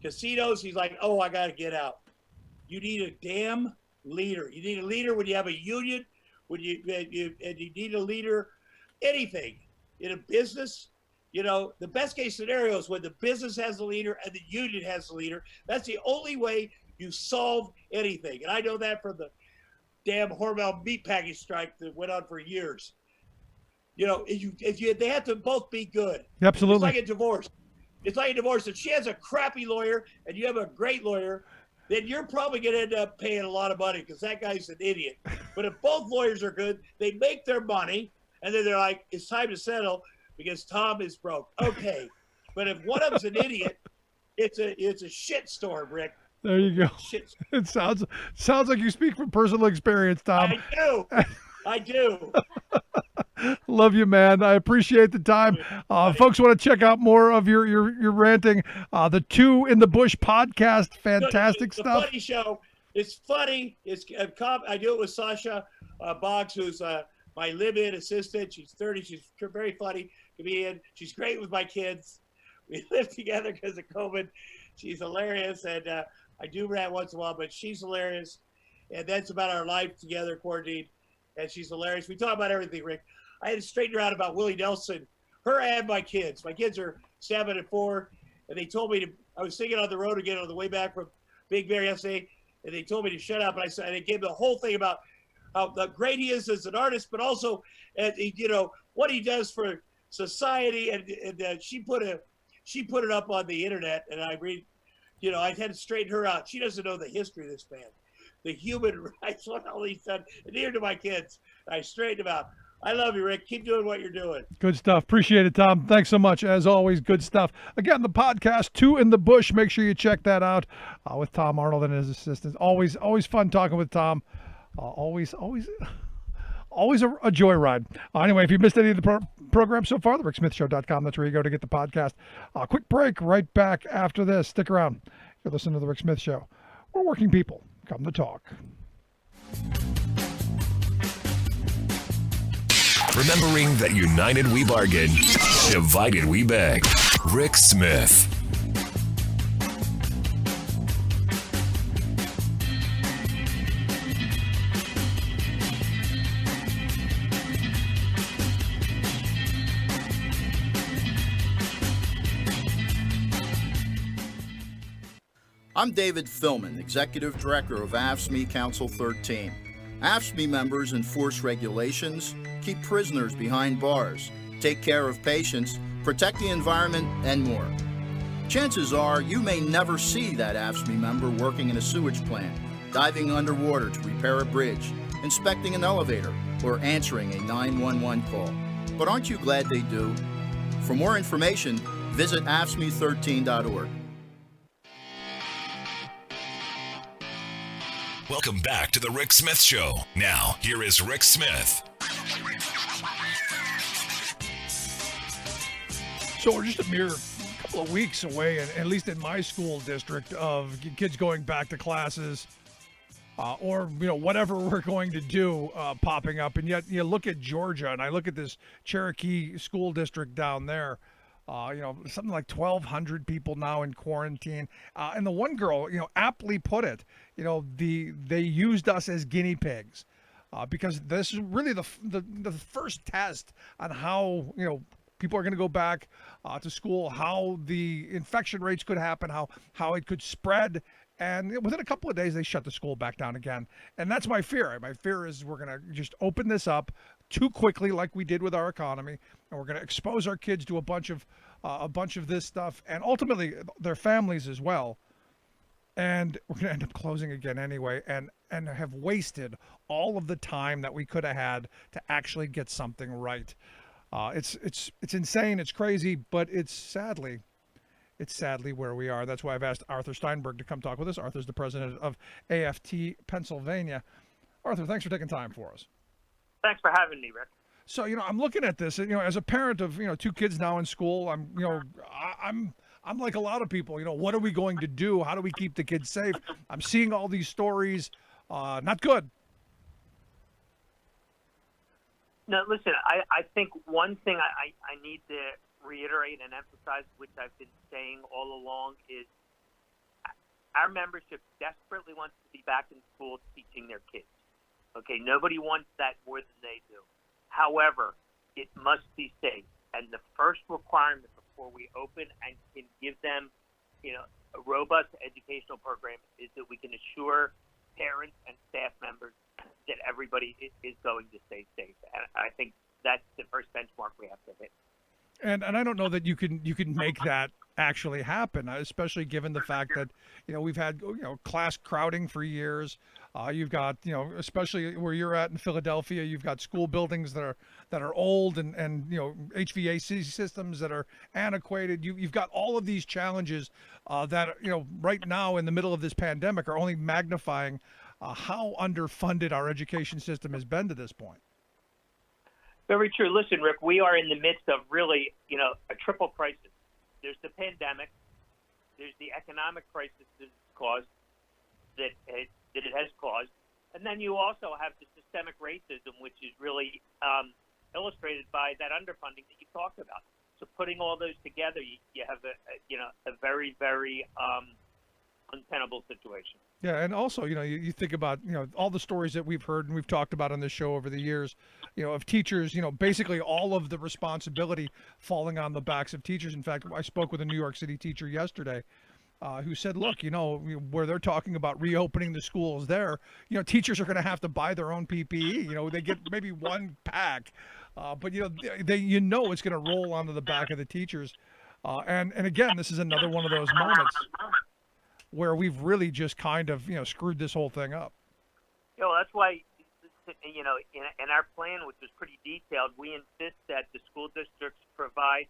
Casinos, he's like, oh, I got to get out. You need a damn leader. You need a leader when you have a union, and you need a leader, anything. In a business, the best case scenario is when the business has a leader and the union has a leader. That's the only way you solve anything. And I know that from the damn Hormel meatpacking strike that went on for years. They have to both be good. Absolutely. It's like a divorce. If she has a crappy lawyer and you have a great lawyer, then you're probably going to end up paying a lot of money because that guy's an idiot. But if both lawyers are good, they make their money, and then they're like, it's time to settle because Tom is broke. Okay. But if one of them's an idiot, it's a shit storm, Rick. There you go. It sounds like you speak from personal experience, Tom. I do. Love you, man. I appreciate the time. Folks want to check out more of your ranting. The Two in the Bush podcast, fantastic stuff. Funny show. It's funny. I do it with Sasha Boggs, who's my live-in assistant. She's 30. She's very funny comedian. She's great with my kids. We live together because of COVID. She's hilarious, and I do rant once in a while, but she's hilarious. And that's about our life together, quarantined. And she's hilarious. We talk about everything, Rick. I had to straighten her out about Willie Nelson, her and my kids. My kids are 7 and 4, and they told me I was singing on the road again on the way back from Big Bear yesterday, and they told me to shut up. And I gave them the whole thing about how great he is as an artist, but also, what he does for society. And she put it up on the internet, and I read, I had to straighten her out. She doesn't know the history of this man. The human rights, what all he's done, and near to my kids. I straightened him out. I love you, Rick. Keep doing what you're doing. Good stuff. Appreciate it, Tom. Thanks so much. As always, good stuff. Again, the podcast, Two in the Bush. Make sure you check that out with Tom Arnold and his assistants. Always fun talking with Tom. Always a joyride. Anyway, if you missed any of the program so far, thericksmithshow.com. That's where you go to get the podcast. Quick break right back after this. Stick around. You're listening to The Rick Smith Show. We're working people. Come to talk. Remembering that united we bargain, divided we beg. Rick Smith. I'm David Philman, Executive Director of AFSCME Council 13. AFSCME members enforce regulations, keep prisoners behind bars, take care of patients, protect the environment, and more. Chances are you may never see that AFSCME member working in a sewage plant, diving underwater to repair a bridge, inspecting an elevator, or answering a 911 call. But aren't you glad they do? For more information, visit AFSCME13.org. Welcome back to the Rick Smith Show. Now, here is Rick Smith. So we're just a mere couple of weeks away, at least in my school district, of kids going back to classes, or whatever we're going to do popping up. And yet you look at Georgia, and I look at this Cherokee school district down there. Something like 1,200 people now in quarantine. And the one girl, aptly put it, they used us as guinea pigs, because this is really the first test on how, people are going to go back to school, how the infection rates could happen, how it could spread. And within a couple of days, they shut the school back down again. And that's my fear. My fear is we're going to just open this up too quickly, like we did with our economy, and we're going to expose our kids to a bunch of this stuff, and ultimately their families as well. And we're going to end up closing again anyway, and have wasted all of the time that we could have had to actually get something right. It's insane. It's crazy, but it's sadly where we are. That's why I've asked Arthur Steinberg to come talk with us. Arthur's the president of AFT Pennsylvania. Arthur, thanks for taking time for us. Thanks for having me, Rick. So, I'm looking at this, as a parent of, 2 kids now in school, I'm like a lot of people, what are we going to do? How do we keep the kids safe? I'm seeing all these stories, not good. No, listen, I think one thing I need to reiterate and emphasize, which I've been saying all along, is our membership desperately wants to be back in school teaching their kids. Okay, nobody wants that more than they do. However, it must be safe. And the first requirement before we open and can give them, a robust educational program is that we can assure parents and staff members that everybody is going to stay safe. And I think that's the first benchmark we have to hit. And I don't know that you can make that actually happen, especially given the fact that we've had class crowding for years. You've got especially where you're at in Philadelphia, you've got school buildings that are old and HVAC systems that are antiquated. You've got all of these challenges that right now in the middle of this pandemic are only magnifying how underfunded our education system has been to this point. Very true. Listen, Rick, we are in the midst of really, a triple crisis. There's the pandemic, there's the economic crisis that it has caused, and then you also have the systemic racism, which is really illustrated by that underfunding that you talked about. So putting all those together, you have a very, very untenable situation. Yeah, and also, you think about, all the stories that we've heard and we've talked about on this show over the years, of teachers, basically all of the responsibility falling on the backs of teachers. In fact, I spoke with a New York City teacher yesterday who said, look, where they're talking about reopening the schools there, teachers are going to have to buy their own PPE. They get maybe one pack, but, it's going to roll onto the back of the teachers. And again, this is another one of those moments where we've really just kind of, screwed this whole thing up. That's why, in our plan, which was pretty detailed, we insist that the school districts provide,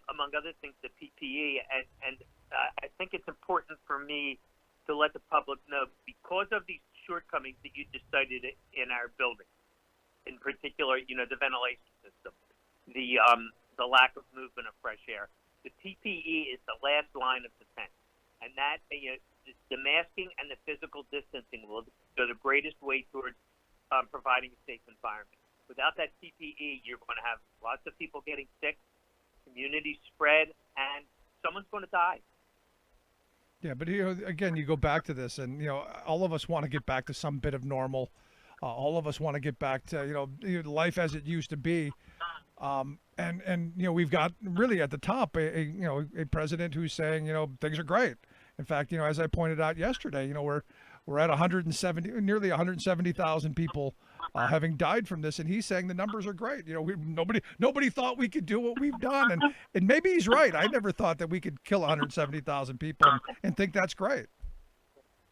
among other things, the PPE. And I think it's important for me to let the public know, because of these shortcomings that you just cited in our building, in particular, the ventilation system, the lack of movement of fresh air, the PPE is the last line of defense. And that, the masking and the physical distancing are the greatest way towards providing a safe environment. Without that PPE, you're going to have lots of people getting sick, community spread, and someone's going to die. Yeah, but again, you go back to this, and all of us want to get back to some bit of normal. All of us want to get back to life as it used to be. And we've got really at the top a president who's saying things are great. In fact, as I pointed out yesterday, we're at 170, nearly 170,000 people having died from this, and he's saying the numbers are great. You know, nobody thought we could do what we've done, and maybe he's right. I never thought that we could kill 170,000 people and think that's great.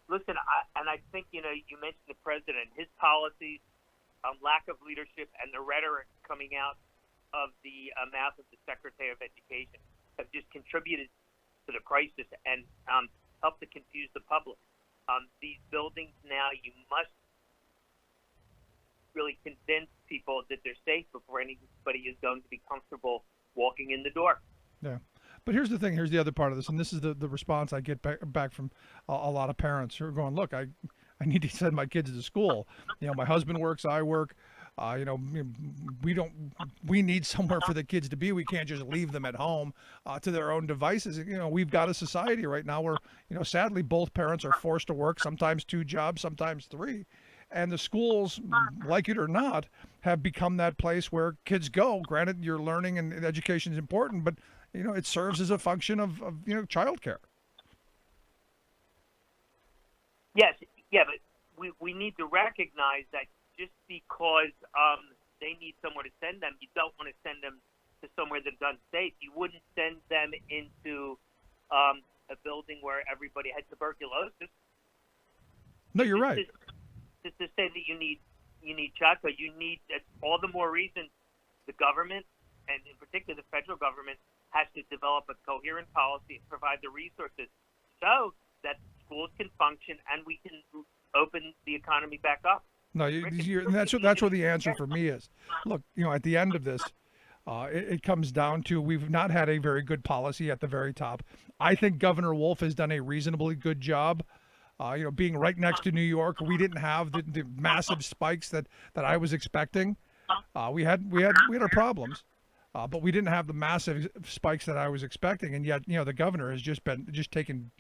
Listen, I think, you mentioned the president, his policies, lack of leadership, and the rhetoric coming out of the mouth of the Secretary of Education have just contributed to the crisis and helped to confuse the public. These buildings now, you must really convince people that they're safe before anybody is going to be comfortable walking in the door. Yeah. But here's the thing. Here's the other part of this, and this is the response I get back from a lot of parents who are going, look, I need to send my kids to school. You know, my husband works, I work. We need somewhere for the kids to be. We can't just leave them at home to their own devices. You know, we've got a society right now where, sadly, both parents are forced to work, sometimes 2 jobs, sometimes 3. And the schools, like it or not, have become that place where kids go. Granted, your learning and education is important, but, it serves as a function of childcare. Yes, yeah, but we need to recognize that just because they need somewhere to send them, you don't want to send them to somewhere that's unsafe. You wouldn't send them into a building where everybody had tuberculosis. No, you're right. Just to say that you need childcare, you need all the more reason the government, and in particular the federal government, has to develop a coherent policy and provide the resources so that schools can function and we can open the economy back up. No, that's where the answer for me is. Look, at the end of this, it comes down to we've not had a very good policy at the very top. I think Governor Wolf has done a reasonably good job. Being right next to New York, we didn't have the massive spikes that I was expecting. We had our problems, but we didn't have the massive spikes that I was expecting. And yet, the governor has just taken,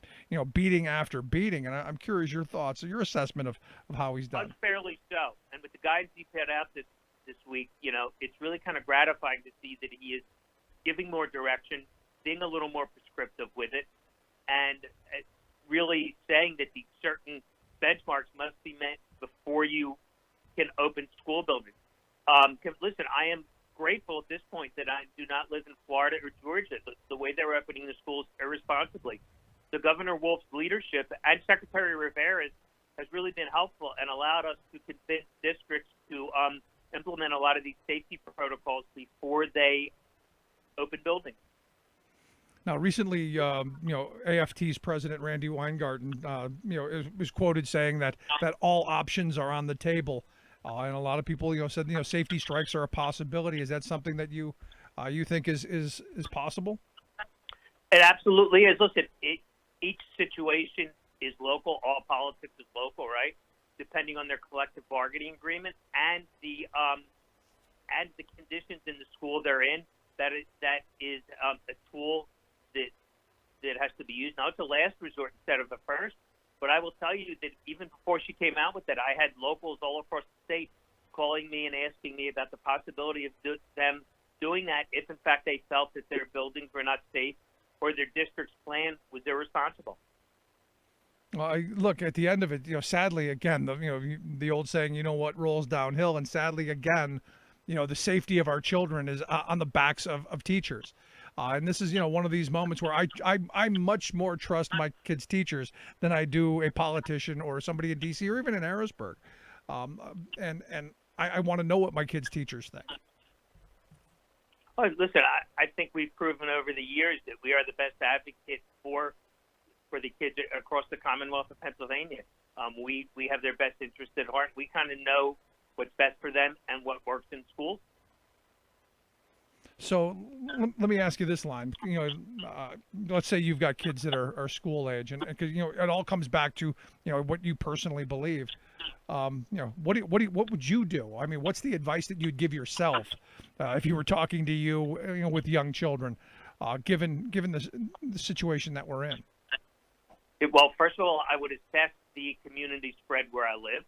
beating after beating. And I'm curious your thoughts, your assessment of how he's done. Unfairly so. And with the guidance he put out this week, it's really kind of gratifying to see that he is giving more direction, being a little more prescriptive with it, and really saying that these certain benchmarks must be met before you can open school buildings. Listen, I am grateful at this point that I do not live in Florida or Georgia. The way they're opening the schools irresponsibly. The Governor Wolf's leadership and Secretary Rivera's has really been helpful and allowed us to convince districts to implement a lot of these safety protocols before they open buildings. Now, recently, AFT's president Randy Weingarten, was quoted saying that all options are on the table, and a lot of people, said safety strikes are a possibility. Is that something that you think is possible? It absolutely is. Listen, each situation is local. All politics is local, right? Depending on their collective bargaining agreement and the conditions in the school they're in, that is a tool that has to be used. Now, it's a last resort instead of the first, but I will tell you that even before she came out with it, I had locals all across the state calling me and asking me about the possibility of them doing that if, in fact, they felt that their buildings were not safe or their district's plan was irresponsible. Well, look, at the end of it, sadly, again, the old saying, what rolls downhill, and sadly, again, the safety of our children is on the backs of teachers. And this is, one of these moments where I much more trust my kids' teachers than I do a politician or somebody in D.C. or even in Harrisburg. And I want to know what my kids' teachers think. Oh, listen, I think we've proven over the years that we are the best advocates for the kids across the Commonwealth of Pennsylvania. We have their best interest at heart. We kind of know what's best for them and what works in schools. So let me ask you this line. Let's say you've got kids that are school age, and because it all comes back to what you personally believe. What would you do? I mean, what's the advice that you'd give yourself if you were talking to you with young children, given the situation that we're in? Well, first of all, I would assess the community spread where I live.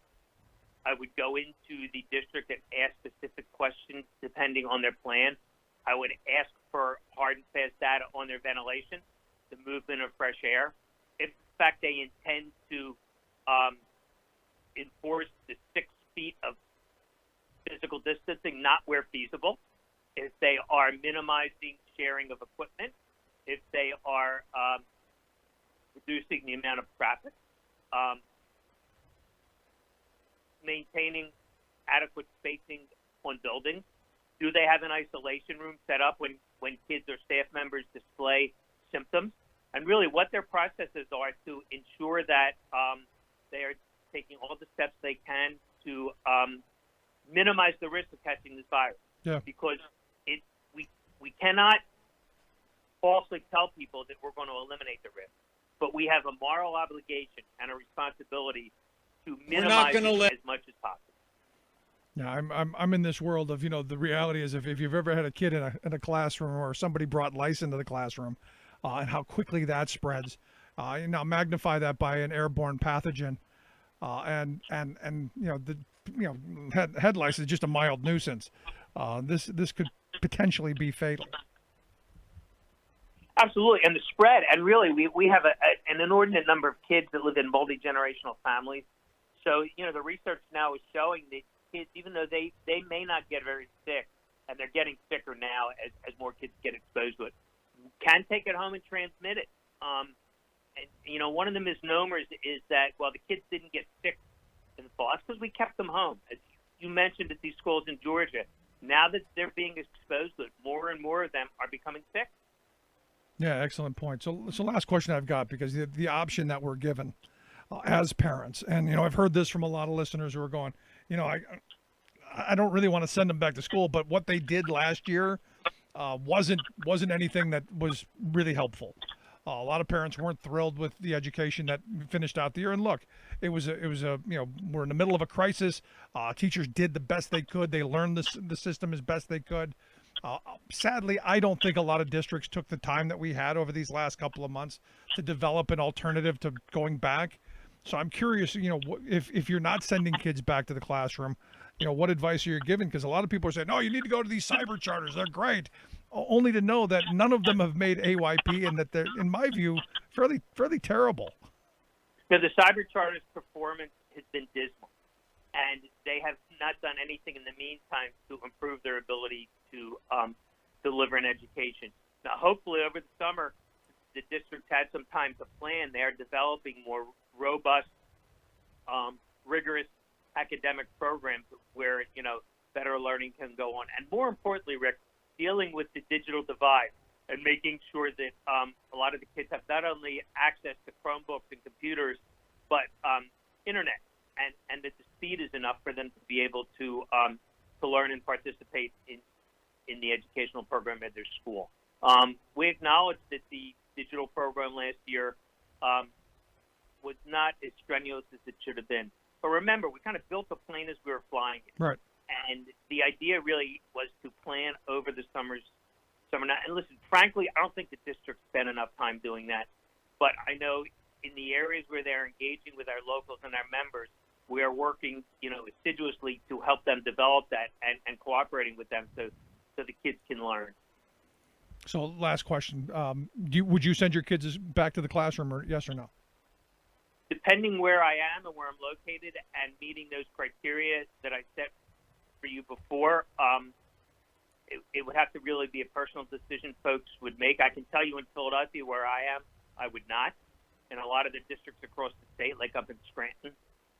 I would go into the district and ask specific questions depending on their plan. I would ask for hard and fast data on their ventilation, the movement of fresh air. If, in fact, they intend to enforce the 6 feet of physical distancing, not where feasible, if they are minimizing sharing of equipment, if they are reducing the amount of traffic, maintaining adequate spacing on buildings. Do they have an isolation room set up when kids or staff members display symptoms? And really what their processes are to ensure that they are taking all the steps they can to minimize the risk of catching this virus. Yeah. Because we cannot falsely tell people that we're going to eliminate the risk, but we have a moral obligation and a responsibility to minimize it as much as possible. Yeah, I'm in this world of, the reality is if you've ever had a kid in a classroom or somebody brought lice into the classroom, and how quickly that spreads, now magnify that by an airborne pathogen, and head lice is just a mild nuisance. This could potentially be fatal. Absolutely, and the spread, and really we have an inordinate number of kids that live in multi-generational families. So, the research now is showing that kids, even though they may not get very sick, and they're getting sicker now as more kids get exposed to it, can take it home and transmit it. And, one of the misnomers is that, well, the kids didn't get sick in the fall. That's because we kept them home. As you mentioned at these schools in Georgia, now that they're being exposed to it, more and more of them are becoming sick. Yeah, excellent point. So last question I've got, because the option that we're given as parents, and I've heard this from a lot of listeners who are going, I don't really want to send them back to school, but what they did last year wasn't anything that was really helpful. A lot of parents weren't thrilled with the education that finished out the year. And look, it was a we're in the middle of a crisis. Teachers did the best they could. They learned the system as best they could. Sadly, I don't think a lot of districts took the time that we had over these last couple of months to develop an alternative to going back. So I'm curious, if you're not sending kids back to the classroom, what advice are you giving? Because a lot of people are saying, no, you need to go to these cyber charters. They're great. Only to know that none of them have made AYP, and that they're, in my view, fairly terrible. Because the cyber charter's performance has been dismal, and they have not done anything in the meantime to improve their ability to deliver an education. Now, hopefully over the summer, the district had some time to plan. They are developing more robust, rigorous academic programs where, better learning can go on. And more importantly, Rick, dealing with the digital divide and making sure that a lot of the kids have not only access to Chromebooks and computers, but internet, and that the speed is enough for them to be able to learn and participate in the educational program at their school. We acknowledge that the digital program last year was not as strenuous as it should have been. But remember, we kind of built the plane as we were flying it. Right. And the idea really was to plan over the summer night. And listen, frankly, I don't think the district spent enough time doing that. But I know in the areas where they're engaging with our locals and our members, we are working, assiduously to help them develop that and cooperating with them so the kids can learn. So last question, would you send your kids back to the classroom, or yes or no? Depending where I am and where I'm located and meeting those criteria that I set for you before, it would have to really be a personal decision folks would make. I can tell you in Philadelphia where I am, I would not. In a lot of the districts across the state, like up in Scranton,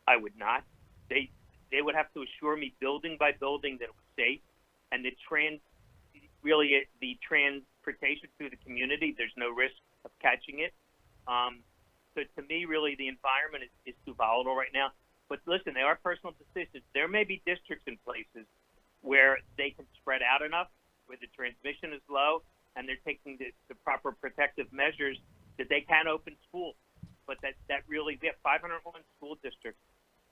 I would not. They would have to assure me building by building that it was safe, and the transportation through the community, there's no risk of catching it. So to me, really, the environment is too volatile right now. But listen, they are personal decisions. There may be districts in places where they can spread out enough, where the transmission is low, and they're taking the proper protective measures that they can open schools. But that really, we have 501 school districts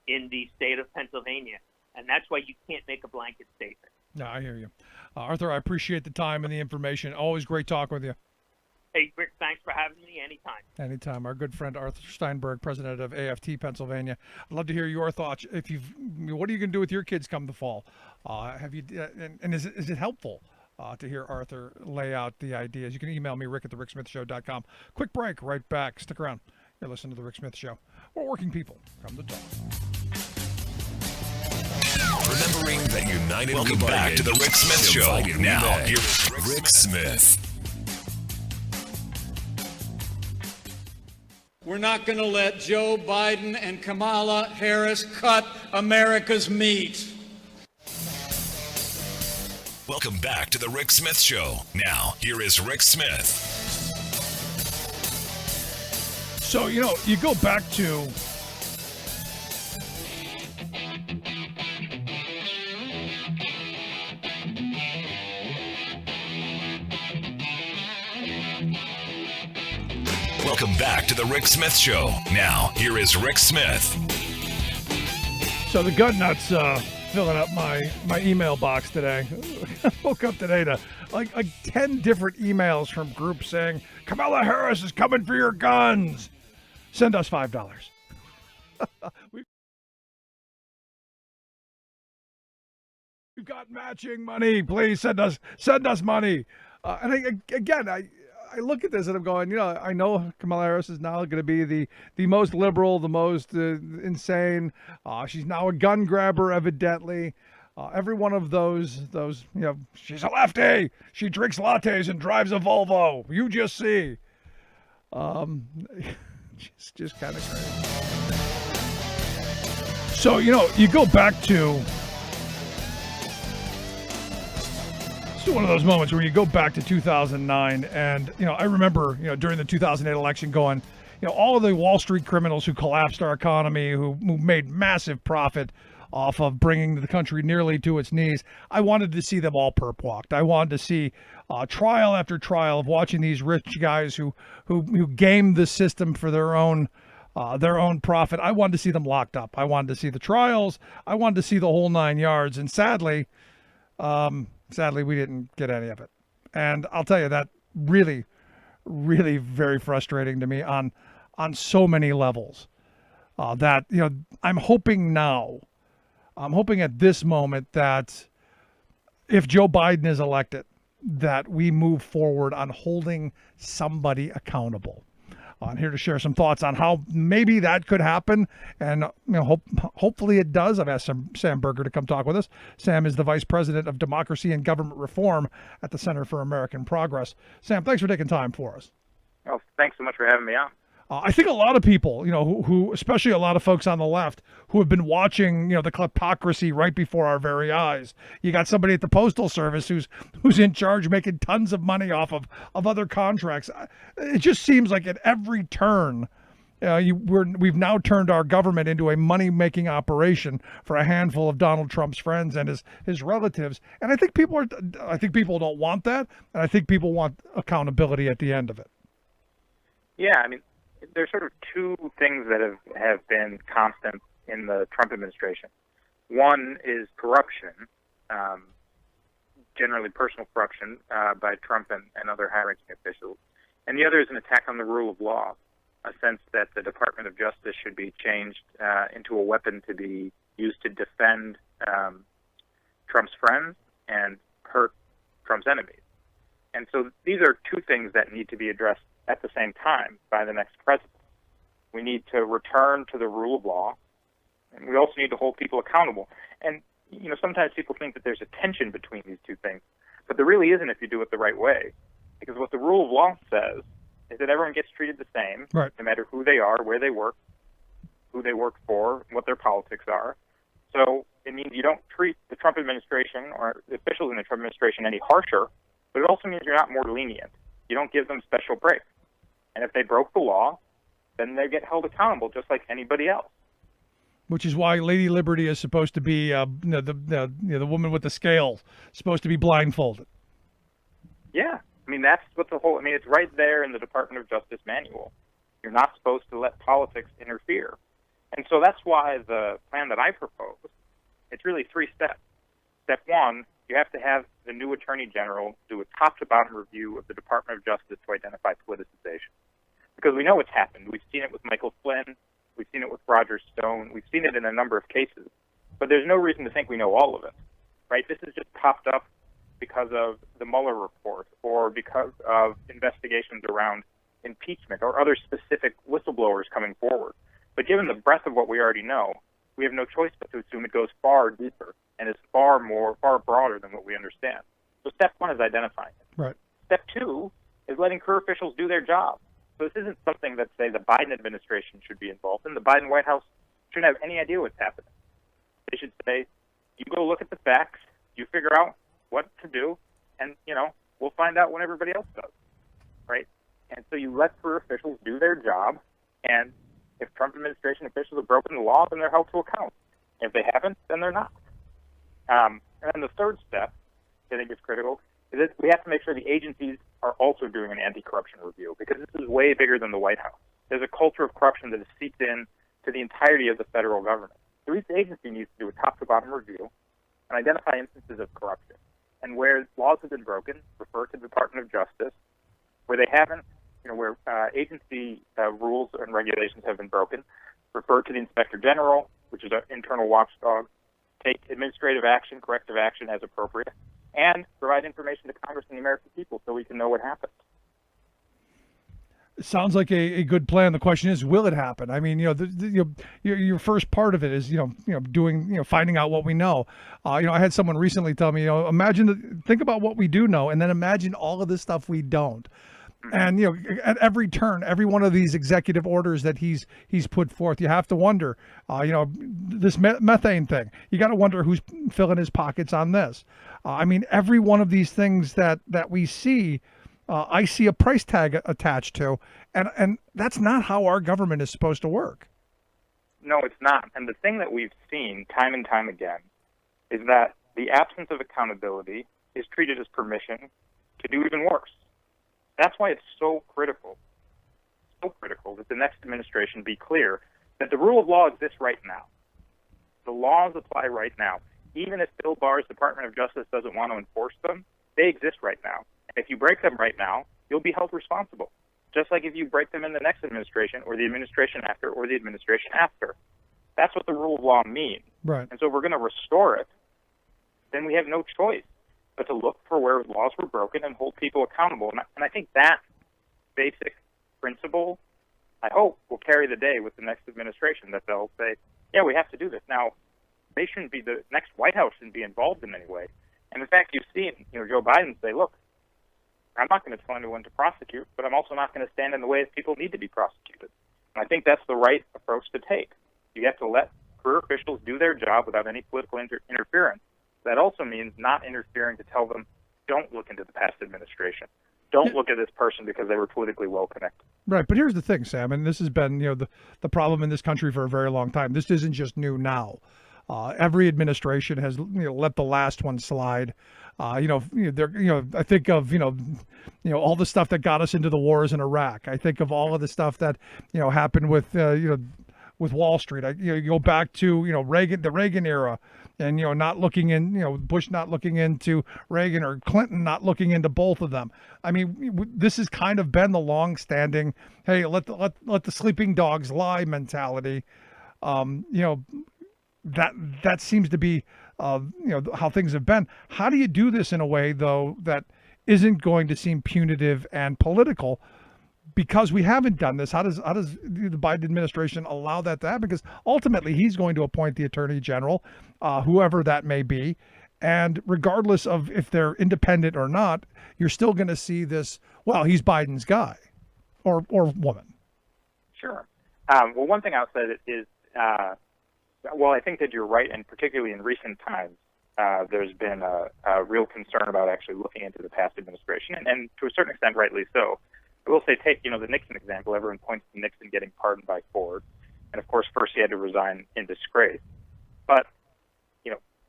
in the state of Pennsylvania, and that's why you can't make a blanket statement. No, I hear you. Arthur, I appreciate the time and the information. Always great talking with you. Hey, Rick, thanks for having me anytime. Anytime. Our good friend Arthur Steinberg, president of AFT Pennsylvania. I'd love to hear your thoughts. What are you going to do with your kids come the fall? Have you? And is it helpful to hear Arthur lay out the ideas? You can email me, rick@thericksmithshow.com. Quick break. Right back. Stick around. You're listening to The Rick Smith Show. We're working people. Come to talk. Remembering that United Welcome we back bargain. to the Rick Smith Show. Divided we Now, beg. here's Rick Smith. We're not going to let Joe Biden and Kamala Harris cut America's meat. Welcome back to the Rick Smith Show. Now, here is Rick Smith. So, you go back to Welcome back to the Rick Smith Show. Now, here is Rick Smith. So the gut nuts filling up my email box today. I woke up today to like 10 different emails from groups saying, Kamala Harris is coming for your guns. Send us $5. We've got matching money. Please send us money. And I look at this and I'm going, I know Kamala Harris is now going to be the most liberal, the most insane. She's now a gun grabber, evidently. Every one of those, she's a lefty. She drinks lattes and drives a Volvo. You just see. Just kind of crazy. So, you go back to... It's one of those moments where you go back to 2009 and, I remember, during the 2008 election going, all of the Wall Street criminals who collapsed our economy, who made massive profit off of bringing the country nearly to its knees, I wanted to see them all perp walked. I wanted to see trial after trial of watching these rich guys who gamed the system for their own profit. I wanted to see them locked up. I wanted to see the trials. I wanted to see the whole 9 yards. And sadly, we didn't get any of it. And I'll tell you, that really, really very frustrating to me on so many levels. That, I'm hoping at this moment that if Joe Biden is elected, that we move forward on holding somebody accountable. I'm here to share some thoughts on how maybe that could happen, and hopefully it does. I've asked Sam Berger to come talk with us. Sam is the Vice President of Democracy and Government Reform at the Center for American Progress. Sam, thanks for taking time for us. Well, thanks so much for having me on. I think a lot of people, who especially a lot of folks on the left who have been watching, the kleptocracy right before our very eyes. You got somebody at the Postal Service who's in charge, making tons of money off of other contracts. It just seems like at every turn, we've now turned our government into a money-making operation for a handful of Donald Trump's friends and his relatives. And I think people don't want that, and I think people want accountability at the end of it. Yeah, I mean, there's sort of two things that have been constant in the Trump administration. One is corruption, generally personal corruption by Trump and other high-ranking officials. And the other is an attack on the rule of law, a sense that the Department of Justice should be changed into a weapon to be used to defend Trump's friends and hurt Trump's enemies. And so these are two things that need to be addressed at the same time by the next president. We need to return to the rule of law, and we also need to hold people accountable. And, sometimes people think that there's a tension between these two things, but there really isn't if you do it the right way. Because what the rule of law says is that everyone gets treated the same, right, no matter who they are, where they work, who they work for, what their politics are. So it means you don't treat the Trump administration or the officials in the Trump administration any harsher, but it also means you're not more lenient. You don't give them special breaks. And if they broke the law, then they get held accountable just like anybody else. Which is why Lady Liberty is supposed to be the woman with the scales, supposed to be blindfolded. Yeah, I mean that's what it's right there in the Department of Justice manual. You're not supposed to let politics interfere, and so that's why the plan that I propose, it's really 3 steps. Step 1, you have to have the new Attorney General do a top-to-bottom review of the Department of Justice to identify politicization. Because we know it's happened. We've seen it with Michael Flynn. We've seen it with Roger Stone. We've seen it in a number of cases. But there's no reason to think we know all of it, right? This has just popped up because of the Mueller report or because of investigations around impeachment or other specific whistleblowers coming forward. But given the breadth of what we already know, we have no choice but to assume it goes far deeper and is far broader than what we understand. So step one is identifying it. Right. Step two is letting career officials do their job. So this isn't something that, say, the Biden administration should be involved in. The Biden White House shouldn't have any idea what's happening. They should say, you go look at the facts, you figure out what to do, and, we'll find out when everybody else does, right? And so you let career officials do their job, and if Trump administration officials have broken the law, then they're held to account. If they haven't, then they're not. And then the third step, I think is critical, is that we have to make sure the agencies are also doing an anti-corruption review, because this is way bigger than the White House. There's a culture of corruption that has seeped in to the entirety of the federal government. So each agency needs to do a top-to-bottom review and identify instances of corruption. And where laws have been broken, refer to the Department of Justice. Where they haven't, where agency rules and regulations have been broken, refer to the Inspector General, which is an internal watchdog, take administrative action, corrective action as appropriate, and provide information to Congress and the American people so we can know what happened. It sounds like a good plan. The question is, will it happen? I mean, your first part of it is, doing, finding out what we know. I had someone recently tell me, think about what we do know, and then imagine all of the stuff we don't. And at every turn, every one of these executive orders that he's put forth, you have to wonder, this methane thing. You got to wonder who's filling his pockets on this. Every one of these things that we see, I see a price tag attached to, and that's not how our government is supposed to work. No, it's not. And the thing that we've seen time and time again is that the absence of accountability is treated as permission to do even worse. That's why it's so critical that the next administration be clear that the rule of law exists right now. The laws apply right now. Even if Bill Barr's Department of Justice doesn't want to enforce them, they exist right now. And if you break them right now, you'll be held responsible. Just like if you break them in the next administration or the administration after or the administration after. That's what the rule of law means. Right. And so if we're going to restore it, then we have no choice but to look for where laws were broken and hold people accountable. And I think that basic principle, I hope, will carry the day with the next administration, that they'll say, yeah, we have to do this. Now, they shouldn't be, the next White House shouldn't be involved in any way. And in fact, you've seen, Joe Biden say, look, I'm not going to tell anyone to prosecute, but I'm also not going to stand in the way of people need to be prosecuted. And I think that's the right approach to take. You have to let career officials do their job without any political interference. That also means not interfering to tell them, don't look into the past administration. Don't look at this person because they were politically well-connected. Right, but here's the thing, Sam, and this has been, the problem in this country for a very long time. This isn't just new now. Every administration has, let the last one slide. I think of, all the stuff that got us into the wars in Iraq. I think of all of the stuff that, happened with Wall Street. You go back to, the Reagan era. And, not looking in, Bush not looking into Reagan or Clinton not looking into both of them. This has kind of been the long-standing, hey, let the sleeping dogs lie mentality. That seems to be, how things have been. How do you do this in a way, though, that isn't going to seem punitive and political? Because we haven't done this, how does the Biden administration allow that to happen? Because ultimately, he's going to appoint the attorney general, whoever that may be, and regardless of if they're independent or not, you're still going to see this. Well, he's Biden's guy, or woman. Sure. Well, one thing I'll say is, I think that you're right, and particularly in recent times, there's been a real concern about actually looking into the past administration, and to a certain extent, rightly so. I will say, take, the Nixon example. Everyone points to Nixon getting pardoned by Ford. And, of course, first he had to resign in disgrace. But,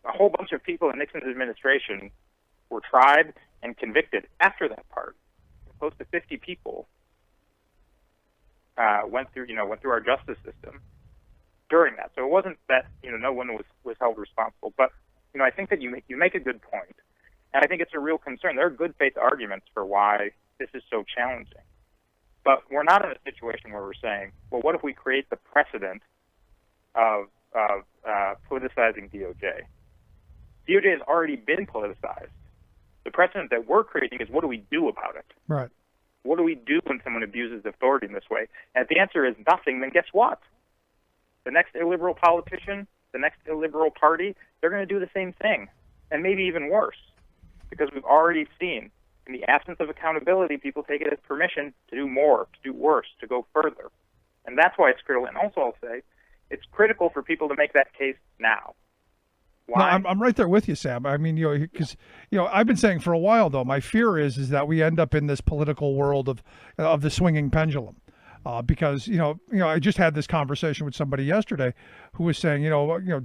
a whole bunch of people in Nixon's administration were tried and convicted after that pardon. Close to 50 people went through our justice system during that. So it wasn't that, no one was held responsible. But, I think that you make a good point. And I think it's a real concern. There are good faith arguments for why this is so challenging. But we're not in a situation where we're saying, well, what if we create the precedent of politicizing DOJ? DOJ has already been politicized. The precedent that we're creating is, what do we do about it? Right. What do we do when someone abuses authority in this way? And if the answer is nothing, then guess what? The next illiberal politician the next illiberal party, they're going to do the same thing, and maybe even worse, because we've already seen, in the absence of accountability, people take it as permission to do more, to do worse, to go further. And that's why it's critical. And also I'll say, it's critical for people to make that case now. Why? No, I'm right there with you, Sam. I mean, because I've been saying for a while though, my fear is that we end up in this political world of the swinging pendulum, because I just had this conversation with somebody yesterday who was saying,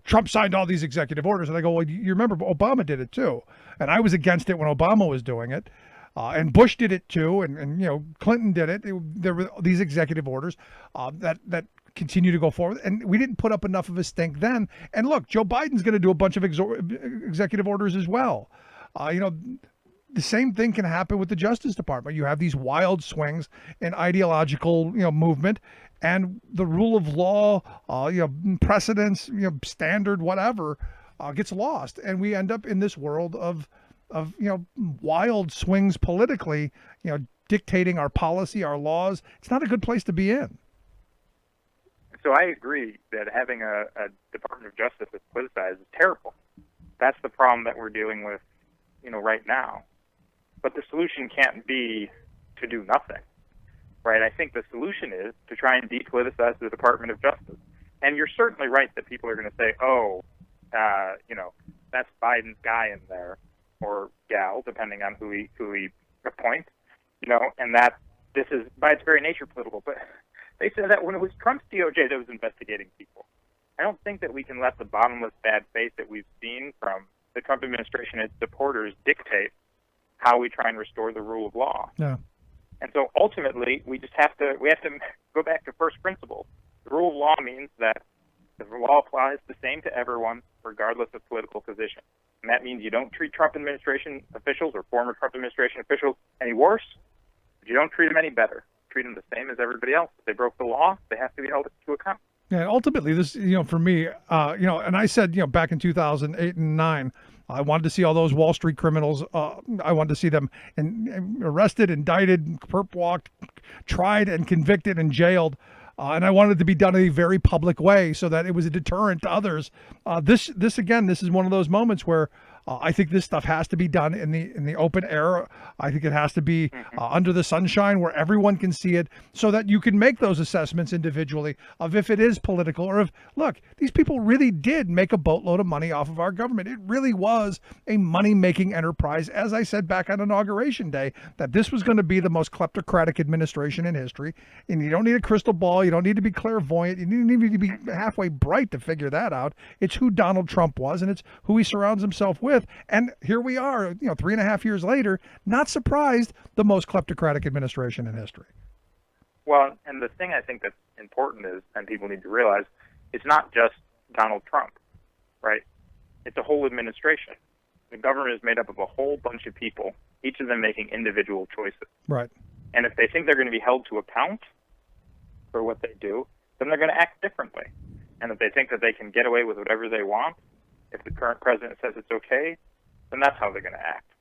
Trump signed all these executive orders, and I go, well, you remember Obama did it too, and I was against it when Obama was doing it, and Bush did it too, and Clinton did it. There were these executive orders that continue to go forward, and we didn't put up enough of a stink then. And look, Joe Biden's going to do a bunch of executive orders as well. The same thing can happen with the Justice Department. You have these wild swings in ideological movement, and the rule of law, precedents, standard, whatever, gets lost, and we end up in this world of wild swings politically, dictating our policy, our laws. It's not a good place to be in. So I agree that having a Department of Justice that's politicized is terrible. That's the problem that we're dealing with, right now. But the solution can't be to do nothing, right? I think the solution is to try and depoliticize the Department of Justice. And you're certainly right that people are going to say, that's Biden's guy in there, or gal, depending on who he appoints, and that this is by its very nature political. But they said that when it was Trump's DOJ that was investigating people. I don't think that we can let the bottomless bad faith that we've seen from the Trump administration and its supporters dictate how we try and restore the rule of law. Yeah. And so ultimately, we have to go back to first principles. The rule of law means that the law applies the same to everyone, regardless of political position. And that means you don't treat Trump administration officials or former Trump administration officials any worse, but you don't treat them any better. Treat them the same as everybody else. If they broke the law, they have to be held to account. Yeah, ultimately, this, for me, and I said, back in 2008 and 9, I wanted to see all those Wall Street criminals. I wanted to see them arrested, indicted, perp walked, tried, and convicted and jailed. And I wanted it to be done in a very public way so that it was a deterrent to others. This is one of those moments where I think this stuff has to be done in the open air. I think it has to be under the sunshine where everyone can see it, so that you can make those assessments individually of if it is political, or if, look, these people really did make a boatload of money off of our government. It really was a money-making enterprise. As I said back on Inauguration Day, that this was going to be the most kleptocratic administration in history. And you don't need a crystal ball. You don't need to be clairvoyant. You don't need to be halfway bright to figure that out. It's who Donald Trump was, and it's who he surrounds himself with. And here we are, 3.5 years later, not surprised, the most kleptocratic administration in history. Well, and the thing I think that's important is, and people need to realize, it's not just Donald Trump, right? It's a whole administration. The government is made up of a whole bunch of people, each of them making individual choices. Right. And if they think they're going to be held to account for what they do, then they're going to act differently. And if they think that they can get away with whatever they want, if the current president says it's okay, then that's how they're going to act.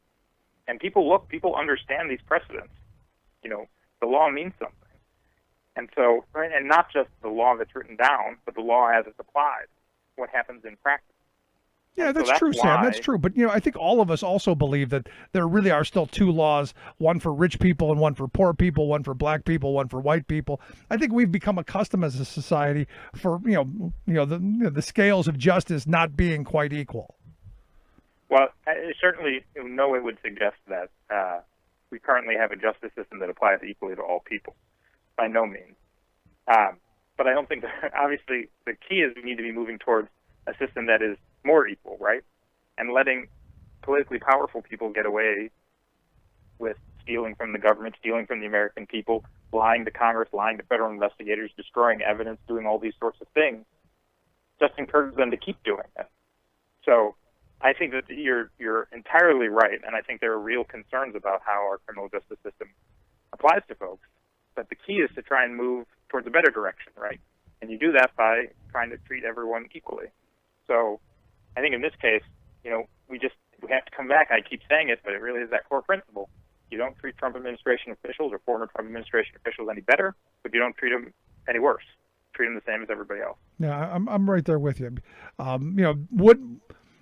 And people understand these precedents. The law means something. And so, right, and not just the law that's written down, but the law as it's applied, what happens in practice. Yeah, that's true, Sam. That's true. But, I think all of us also believe that there really are still two laws, one for rich people and one for poor people, one for black people, one for white people. I think we've become accustomed as a society for, the scales of justice not being quite equal. Well, certainly no one would suggest that we currently have a justice system that applies equally to all people. By no means. But I don't think that, obviously, the key is we need to be moving towards a system that is more equal, right? And letting politically powerful people get away with stealing from the government, stealing from the American people, lying to Congress, lying to federal investigators, destroying evidence, doing all these sorts of things, just encourages them to keep doing it. So I think that you're entirely right, and I think there are real concerns about how our criminal justice system applies to folks. But the key is to try and move towards a better direction, right? And you do that by trying to treat everyone equally. So I think in this case, we have to come back. I keep saying it, but it really is that core principle. You don't treat Trump administration officials or former Trump administration officials any better, but you don't treat them any worse. Treat them the same as everybody else. Yeah, I'm right there with you. What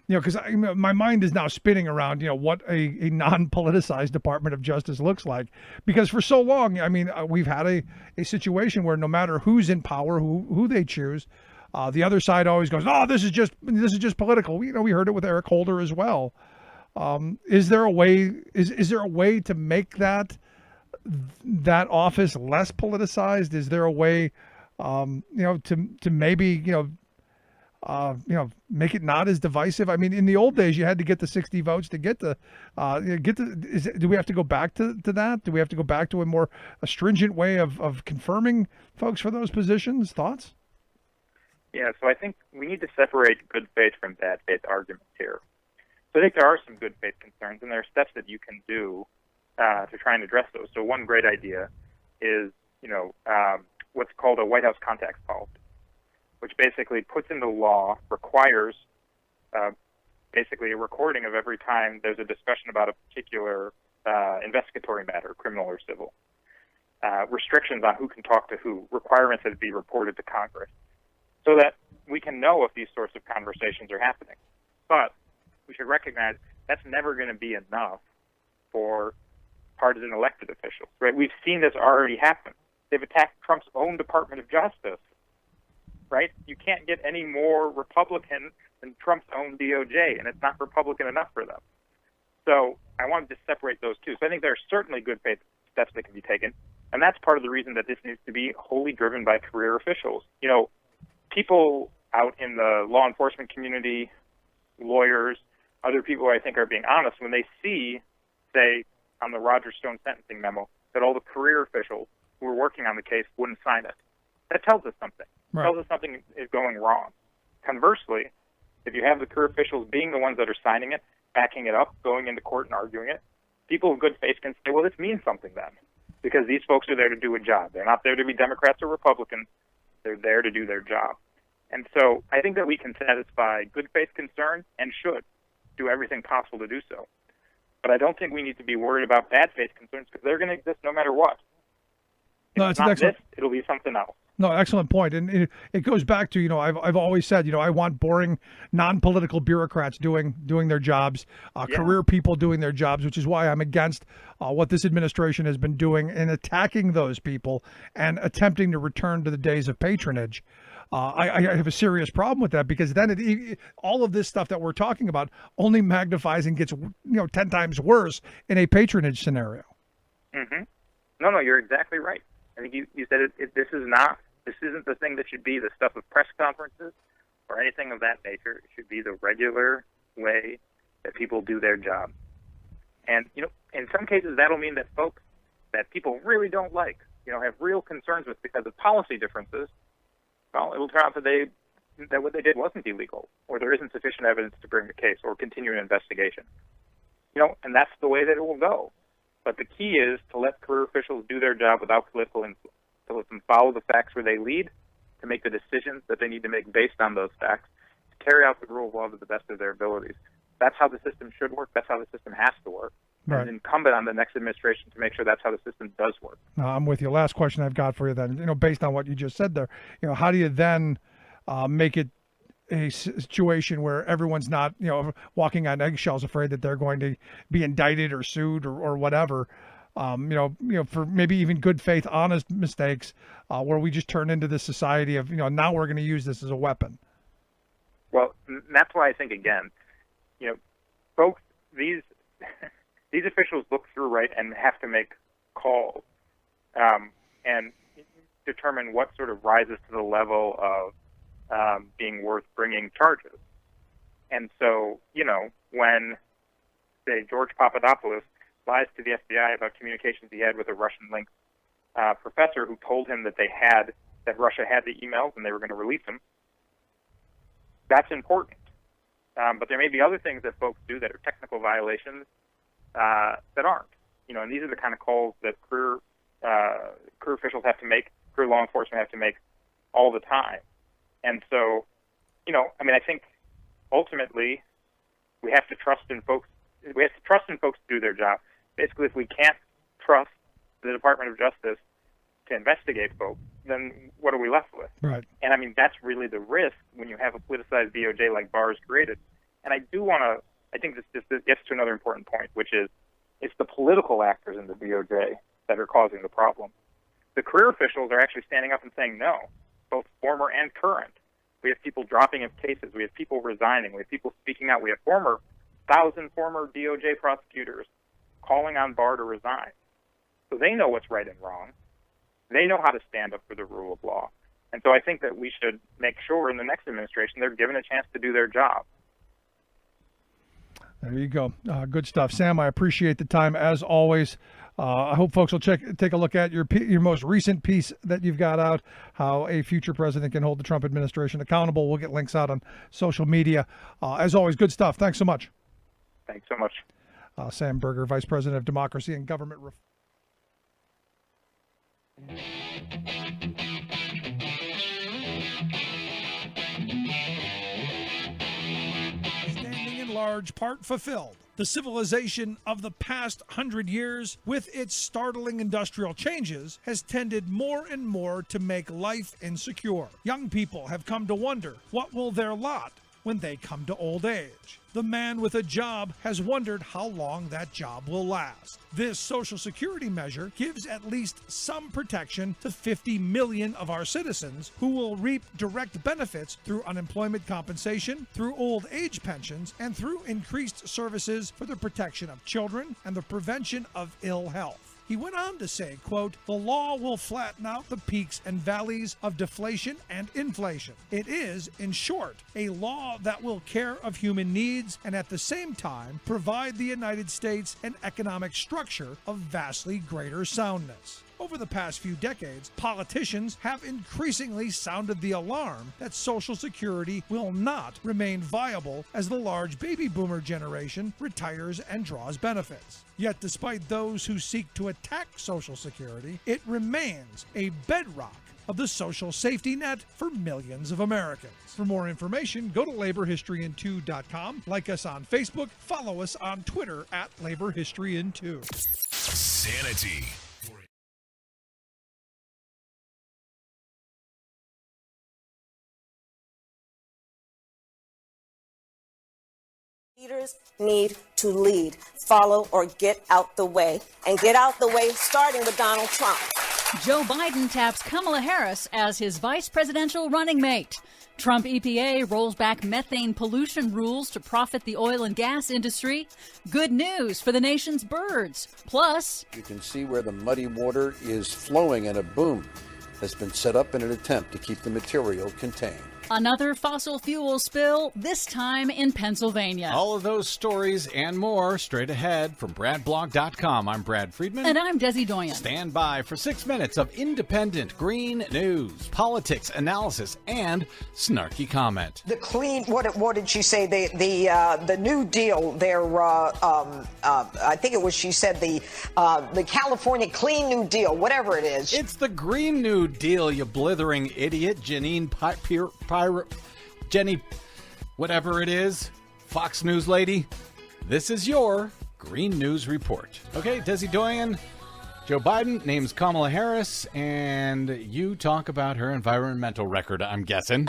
because my mind is now spinning around, what a non-politicized Department of Justice looks like. Because for so long, we've had a situation where no matter who's in power, who they choose, the other side always goes, "Oh, this is just political." We heard it with Eric Holder as well. Is there a way? Is there a way to make that office less politicized? Is there a way, to maybe make it not as divisive? I mean, in the old days, you had to get the 60 votes to get the do we have to go back to that? Do we have to go back to a stringent way of confirming folks for those positions? Thoughts? Yeah, so I think we need to separate good faith from bad faith arguments here. So I think there are some good faith concerns, and there are steps that you can do to try and address those. So one great idea is, what's called a White House contacts policy, which basically puts into law, requires basically a recording of every time there's a discussion about a particular investigatory matter, criminal or civil. Restrictions on who can talk to who, requirements that it be reported to Congress, so that we can know if these sorts of conversations are happening. But we should recognize that's never going to be enough for partisan elected officials, right? We've seen this already happen. They've attacked Trump's own Department of Justice, right? You can't get any more Republican than Trump's own DOJ, and it's not Republican enough for them. So I wanted to separate those two. So I think there are certainly good faith steps that can be taken, and that's part of the reason that this needs to be wholly driven by career officials. People out in the law enforcement community, lawyers, other people I think are being honest when they see, say, on the Roger Stone sentencing memo, that all the career officials who were working on the case wouldn't sign it. That tells us something. Right. It tells us something is going wrong. Conversely, if you have the career officials being the ones that are signing it, backing it up, going into court and arguing it, people of good faith can say, well, this means something then, because these folks are there to do a job. They're not there to be Democrats or Republicans. They're there to do their job. And so I think that we can satisfy good faith concerns and should do everything possible to do so. But I don't think we need to be worried about bad faith concerns, because they're going to exist no matter what. If No, it's that's an not excellent. this, it'll be something else. No, excellent point. And it goes back to, I've always said, I want boring, non-political bureaucrats doing their jobs, career people doing their jobs, which is why I'm against what this administration has been doing in attacking those people and attempting to return to the days of patronage. I have a serious problem with that, because then all of this stuff that we're talking about only magnifies and gets 10 times worse in a patronage scenario. Mm-hmm. No, you're exactly right. I think you said this isn't the thing that should be the stuff of press conferences or anything of that nature. It should be the regular way that people do their job. And, in some cases that'll mean that folks that people really don't like, have real concerns with because of policy differences, well, it will turn out that what they did wasn't illegal, or there isn't sufficient evidence to bring the case or continue an investigation. And that's the way that it will go. But the key is to let career officials do their job without political influence, to let them follow the facts where they lead, to make the decisions that they need to make based on those facts, to carry out the rule of law to the best of their abilities. That's how the system should work. That's how the system has to work. Right. And it's incumbent on the next administration to make sure that's how the system does work. I'm with you. Last question I've got for you then, based on what you just said there, how do you then make it a situation where everyone's not, walking on eggshells, afraid that they're going to be indicted or sued or whatever, for maybe even good faith, honest mistakes, where we just turn into this society of, now we're going to use this as a weapon. Well, that's why I think, again, folks, these officials look through, right, and have to make calls and determine what sort of rises to the level of being worth bringing charges. And so, when, say, George Papadopoulos lies to the FBI about communications he had with a Russian-linked professor who told him that Russia had the emails and they were going to release them, that's important. But there may be other things that folks do that are technical violations that aren't. And these are the kind of calls that career officials have to make, career law enforcement have to make all the time. And so, I think ultimately we have to trust in folks. We have to trust in folks to do their job. Basically, if we can't trust the Department of Justice to investigate folks, then what are we left with? Right. And I mean, that's really the risk when you have a politicized DOJ like Barr's created. And I think this gets to another important point, which is it's the political actors in the DOJ that are causing the problem. The career officials are actually standing up and saying no, both former and current. We have people dropping of cases. We have people resigning. We have people speaking out. We have 1,000 former DOJ prosecutors calling on Barr to resign. So they know what's right and wrong. They know how to stand up for the rule of law. And so I think that we should make sure in the next administration they're given a chance to do their job. There you go. Good stuff. Sam, I appreciate the time as always. I hope folks will take a look at your most recent piece that you've got out, how a future president can hold the Trump administration accountable. We'll get links out on social media. As always, good stuff. Thanks so much. Thanks so much. Sam Berger, Vice President of Democracy and Government Reform. Standing in large part fulfilled. The civilization of the past 100 years, with its startling industrial changes, has tended more and more to make life insecure. Young people have come to wonder, what will their lot when they come to old age? The man with a job has wondered how long that job will last. This Social Security measure gives at least some protection to 50 million of our citizens who will reap direct benefits through unemployment compensation, through old age pensions, and through increased services for the protection of children and the prevention of ill health. He went on to say, quote, "The law will flatten out the peaks and valleys of deflation and inflation. It is, in short, a law that will care of human needs and at the same time provide the United States an economic structure of vastly greater soundness." Over the past few decades, politicians have increasingly sounded the alarm that Social Security will not remain viable as the large baby boomer generation retires and draws benefits. Yet despite those who seek to attack Social Security, it remains a bedrock of the social safety net for millions of Americans. For more information, go to laborhistoryin2.com, like us on Facebook, follow us on Twitter at laborhistoryin2. Sanity. Leaders need to lead, follow, or get out the way. And get out the way, starting with Donald Trump. Joe Biden taps Kamala Harris as his vice presidential running mate. Trump EPA rolls back methane pollution rules to profit the oil and gas industry. Good news for the nation's birds. Plus, you can see where the muddy water is flowing, and a boom has been set up in an attempt to keep the material contained. another fossil fuel spill, this time in Pennsylvania. All of those stories and more straight ahead from BradBlog.com. I'm Brad Friedman. And I'm Desi Doyen. Stand by for 6 minutes of independent green news, politics, analysis, and snarky comment. The clean, what did she say? The New Deal. I think it was. She said the California Clean New Deal, whatever it is. It's the Green New Deal, you blithering idiot, Jenny, whatever it is, Fox News lady. This is your Green News Report. Okay, Desi Doyen, Joe Biden names Kamala Harris, and you talk about her environmental record, I'm guessing.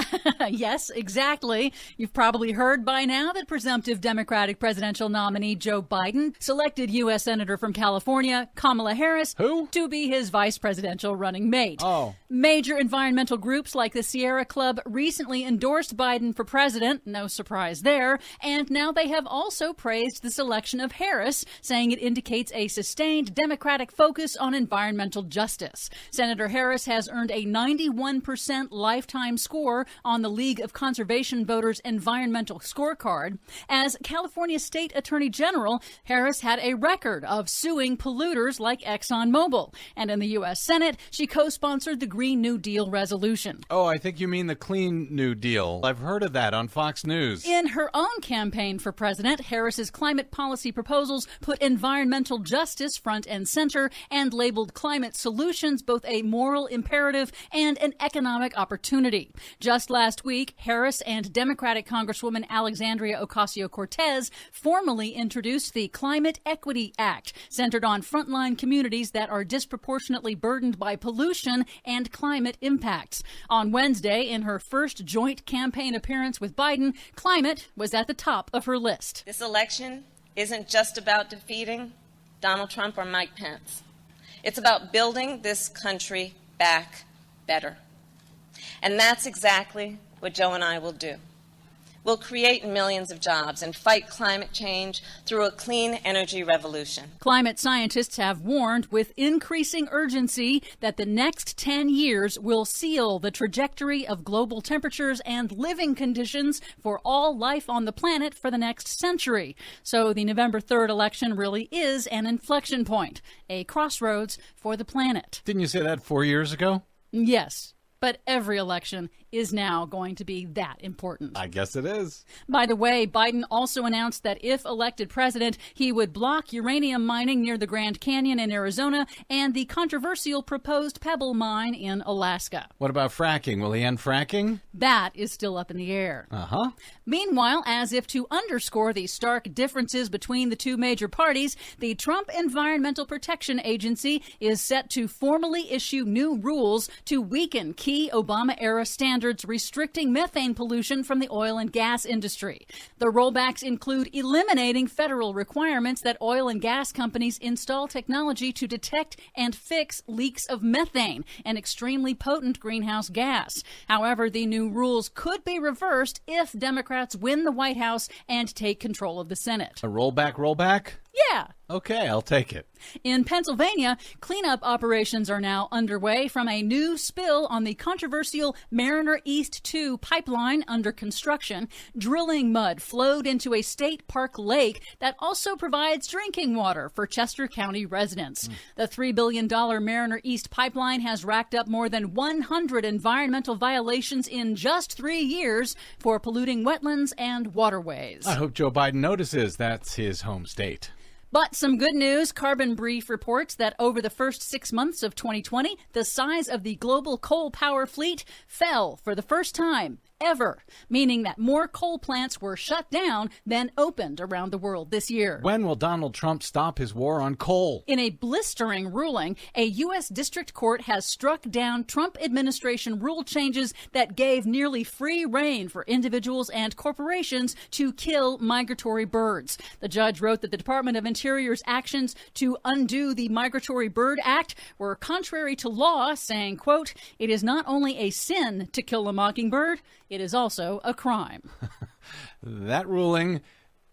Yes, exactly. You've probably heard by now that presumptive Democratic presidential nominee Joe Biden selected U.S. Senator from California, Kamala Harris, to be his vice presidential running mate. Oh. Major environmental groups like the Sierra Club recently endorsed Biden for president, no surprise there, and now they have also praised the selection of Harris, saying it indicates a sustained Democratic focus on environmental justice. Senator Harris has earned a 91% lifetime score on the League of Conservation Voters Environmental Scorecard. As California State Attorney General, Harris had a record of suing polluters like ExxonMobil. And in the U.S. Senate, she co-sponsored the Green New Deal resolution. Oh, I think you mean the Clean New Deal. I've heard of that on Fox News. In her own campaign for president, Harris's climate policy proposals put environmental justice front and center and labeled climate solutions both a moral imperative and an economic opportunity. Just last week, Harris and Democratic Congresswoman Alexandria Ocasio-Cortez formally introduced the Climate Equity Act, centered on frontline communities that are disproportionately burdened by pollution and climate impacts. On Wednesday, in her first joint campaign appearance with Biden, climate was at the top of her list. This election isn't just about defeating Donald Trump or Mike Pence. It's about building this country back better. And that's exactly what Joe and I will do. We'll create millions of jobs and fight climate change through a clean energy revolution. Climate scientists have warned with increasing urgency that the next 10 years will seal the trajectory of global temperatures and living conditions for all life on the planet for the next century. So the November 3rd election really is an inflection point, a crossroads for the planet. Didn't you say that 4 years ago? Yes. But every election is now going to be that important. I guess it is. By the way, Biden also announced that if elected president, he would block uranium mining near the Grand Canyon in Arizona and the controversial proposed Pebble mine in Alaska. What about fracking? Will he end fracking? That is still up in the air. Uh-huh. Meanwhile, as if to underscore the stark differences between the two major parties, the Trump Environmental Protection Agency is set to formally issue new rules to weaken key Obama-era standards restricting methane pollution from the oil and gas industry. The rollbacks include eliminating federal requirements that oil and gas companies install technology to detect and fix leaks of methane, an extremely potent greenhouse gas. However, the new rules could be reversed if Democrats win the White House and take control of the Senate. A rollback? Yeah. Okay, I'll take it. In Pennsylvania, cleanup operations are now underway from a new spill on the controversial Mariner East 2 pipeline under construction. Drilling mud flowed into a state park lake that also provides drinking water for Chester County residents. The $3 billion Mariner East pipeline has racked up more than 100 environmental violations in just 3 years for polluting wetlands and waterways. I hope Joe Biden notices that's his home state. But some good news. Carbon Brief reports that over the first 6 months of 2020, the size of the global coal power fleet fell for the first time ever, meaning that more coal plants were shut down than opened around the world this year. When will Donald Trump stop his war on coal? In a blistering ruling, a U.S. district court has struck down Trump administration rule changes that gave nearly free rein for individuals and corporations to kill migratory birds. The judge wrote that the Department of Interior's actions to undo the Migratory Bird Act were contrary to law, saying, quote, "It is not only a sin to kill a mockingbird, it is also a crime." That ruling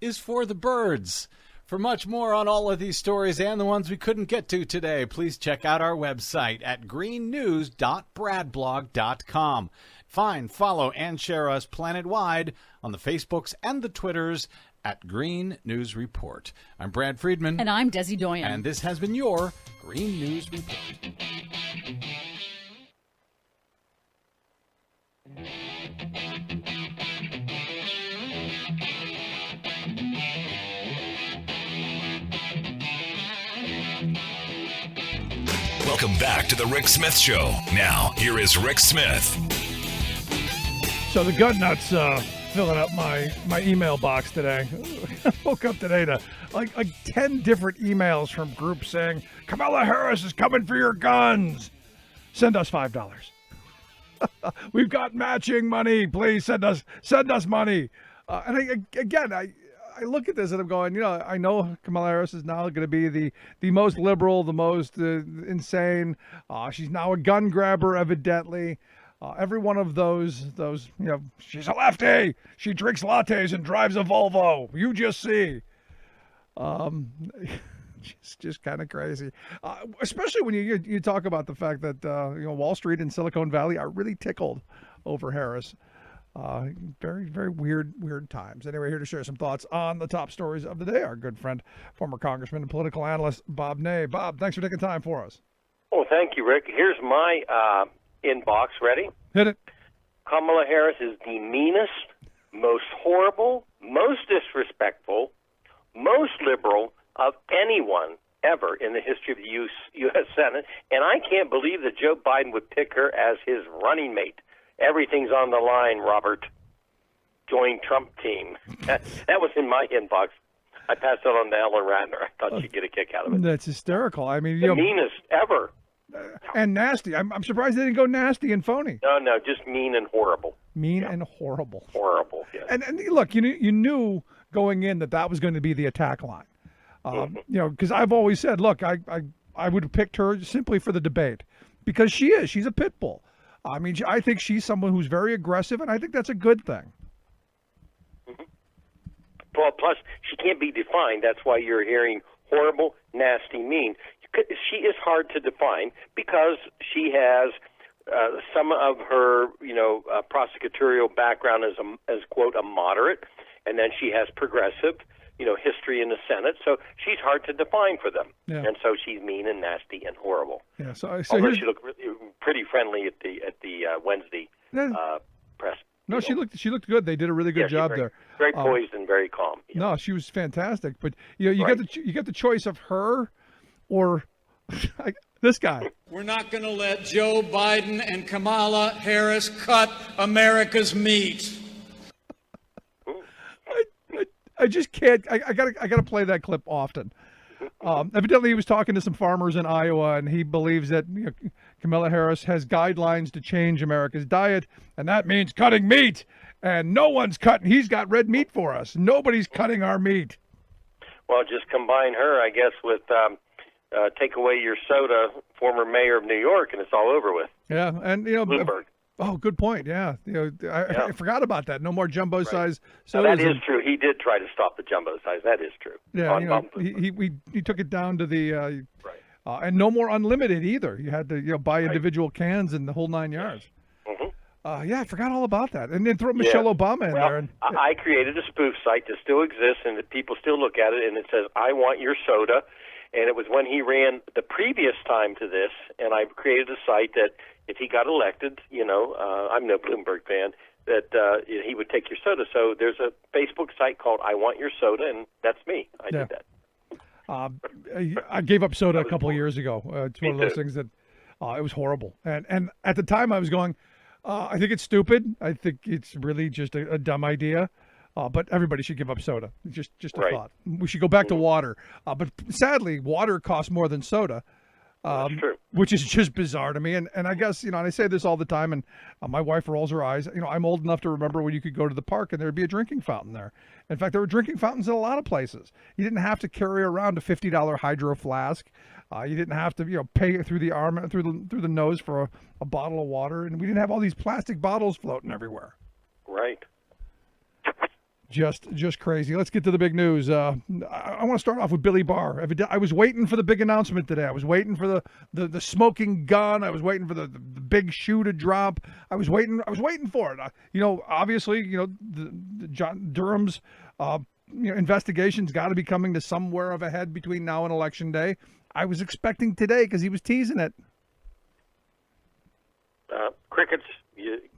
is for the birds. For much more on all of these stories and the ones we couldn't get to today, please check out our website at greennews.bradblog.com. Find, follow, and share us planet-wide on the Facebooks and the Twitters at Green News Report. I'm Brad Friedman. And I'm Desi Doyen. And this has been your Green News Report. Welcome back to the Rick Smith Show. Now, here is Rick Smith. So the gut nuts filling up my email box today. I woke up today to like 10 different emails from groups saying, Kamala Harris is coming for your guns. Send us $5. We've got matching money. Please send us money. And I look at this and I'm going, I know Kamala Harris is now going to be the most liberal, the most insane. She's now a gun grabber, evidently. Every one of those, she's a lefty. She drinks lattes and drives a Volvo. You just see. Just kind of crazy, especially when you talk about the fact that Wall Street and Silicon Valley are really tickled over Harris. Very, very weird times. Anyway, here to share some thoughts on the top stories of the day, our good friend, former Congressman and political analyst, Bob Ney. Bob, thanks for taking time for us. Oh, thank you, Rick. Here's my inbox. Ready? Hit it. Kamala Harris is the meanest, most horrible, most disrespectful, most liberal of anyone ever in the history of the U.S. Senate, and I can't believe that Joe Biden would pick her as his running mate. Everything's on the line, Robert. Join Trump team. That was in my inbox. I passed it on to Ellen Ratner. I thought she'd get a kick out of it. That's hysterical. I mean, The meanest ever. and nasty. I'm surprised they didn't go nasty and phony. No, just mean and horrible. Mean and horrible. Horrible, yes. And look, you knew going in that was going to be the attack line. Because I've always said, look, I would have picked her simply for the debate because she's a pit bull. I mean, I think she's someone who's very aggressive, and I think that's a good thing. Well, plus, she can't be defined. That's why you're hearing horrible, nasty, mean. She is hard to define because she has some of her, prosecutorial background as quote, a moderate, and then she has progressive, history in the Senate. So she's hard to define for them. Yeah. And so she's mean and nasty and horrible. Yeah. So although she looked really, pretty friendly at the Wednesday press. No, she looked good. They did a really good job there. Very poised and very calm. Yeah. No, she was fantastic. But you got the choice of her or this guy. We're not going to let Joe Biden and Kamala Harris cut America's meat. I just can't. I gotta play that clip often. Evidently, he was talking to some farmers in Iowa, and he believes that Kamala Harris has guidelines to change America's diet, and that means cutting meat. And no one's cutting. He's got red meat for us. Nobody's cutting our meat. Well, just combine her, I guess, with take away your soda, former mayor of New York, and it's all over with. Yeah, and Bloomberg. Oh, good point. Yeah, I forgot about that. No more jumbo size sodas. That is true. He did try to stop the jumbo size. That is true. Yeah, he took it down to the and no more unlimited either. You had to buy individual cans and the whole 9 yards. Yeah, I forgot all about that. And then throw Michelle Obama in there. And I created a spoof site that still exists, and that people still look at it, and it says, "I want your soda." And it was when he ran the previous time to this, and I created a site that if he got elected, I'm no Bloomberg fan, that he would take your soda. So there's a Facebook site called I Want Your Soda, and that's me. I did that. I gave up soda a couple of years ago. It's one of those things that it was horrible. And at the time I was going, I think it's stupid. I think it's really just a dumb idea. But everybody should give up soda. Just a thought. We should go back to water. But sadly, water costs more than soda. That's true. Which is just bizarre to me. And I guess, and I say this all the time, and my wife rolls her eyes. I'm old enough to remember when you could go to the park and there'd be a drinking fountain there. In fact, there were drinking fountains in a lot of places. You didn't have to carry around a $50 hydro flask. You didn't have to, pay through the arm, through the nose for a bottle of water. And we didn't have all these plastic bottles floating everywhere. Right. Just crazy. Let's get to the big news. I want to start off with Billy Barr. I was waiting for the big announcement today. I was waiting for the smoking gun. I was waiting for the big shoe to drop. I was waiting for it. Obviously, the John Durham's investigation's got to be coming to somewhere of a head between now and Election Day. I was expecting today because he was teasing it. Crickets.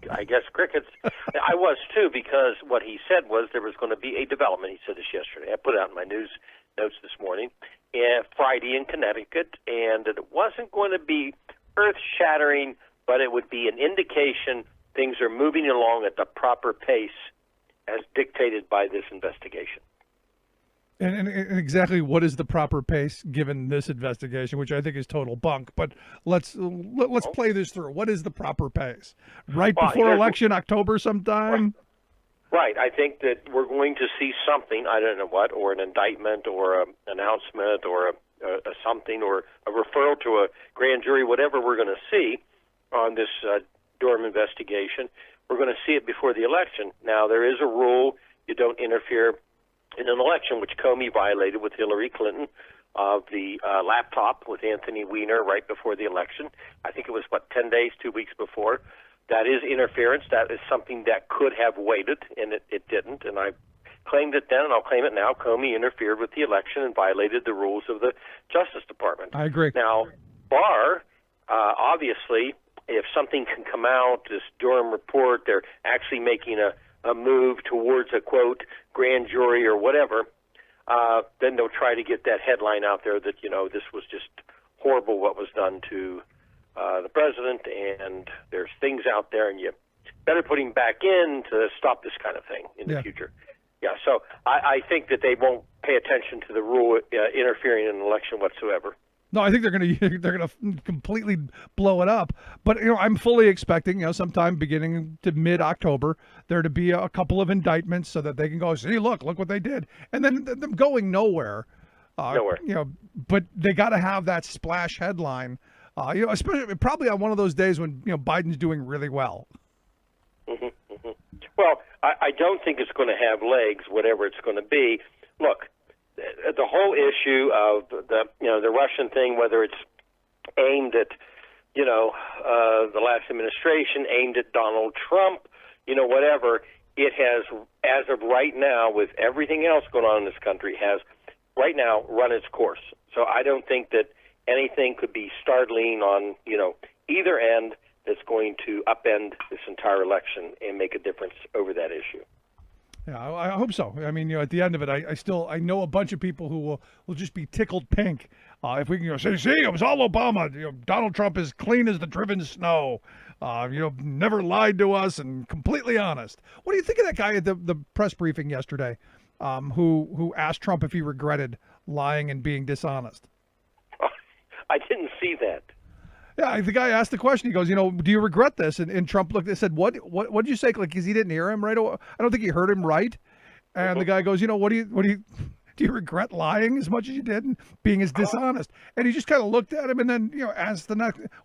I guess crickets. I was too, because what he said was there was going to be a development. He said this yesterday. I put it out in my news notes this morning, Friday in Connecticut, and that it wasn't going to be earth-shattering, but it would be an indication things are moving along at the proper pace as dictated by this investigation. And exactly what is the proper pace given this investigation, which I think is total bunk. But let's play this through. What is the proper pace? Before election, October sometime? Right. I think that we're going to see something, I don't know what, or an indictment or an announcement or a something or a referral to a grand jury, whatever we're going to see on this Durham investigation. We're going to see it before the election. Now, there is a rule. You don't interfere in an election, which Comey violated with Hillary Clinton, of the laptop with Anthony Weiner right before the election. I think it was, 10 days, 2 weeks before. That is interference. That is something that could have waited, and it didn't. And I claimed it then, and I'll claim it now. Comey interfered with the election and violated the rules of the Justice Department. I agree. Now, Barr, obviously, if something can come out, this Durham report, they're actually making a move towards a, quote, grand jury or whatever, then they'll try to get that headline out there that, this was just horrible what was done to the president, and there's things out there, and you better put him back in to stop this kind of thing in the future. Yeah, so I think that they won't pay attention to the rule interfering in an election whatsoever. No, I think they're gonna completely blow it up. But I'm fully expecting sometime beginning to mid-October there to be a couple of indictments so that they can go, see, look what they did, and then them going nowhere. Nowhere. But they got to have that splash headline. Especially probably on one of those days when Biden's doing really well. Mm-hmm, mm-hmm. Well, I don't think it's going to have legs, whatever it's going to be. Look, the whole issue of the Russian thing, whether it's aimed at the last administration, aimed at Donald Trump, whatever, it has, as of right now, with everything else going on in this country, has right now run its course. So I don't think that anything could be startling on either end that's going to upend this entire election and make a difference over that issue. Yeah, I hope so. I mean, at the end of it, I know a bunch of people who will just be tickled pink if we can say, see, it was all Obama. Donald Trump is clean as the driven snow. Never lied to us and completely honest. What do you think of that guy at the press briefing yesterday, who asked Trump if he regretted lying and being dishonest? I didn't see that. Yeah, the guy asked the question. He goes, do you regret this? And Trump looked and said, what did you say? Like, because he didn't hear him right away. I don't think he heard him right. And the guy goes, do you regret lying as much as you did and being as dishonest? And he just kind of looked at him and then,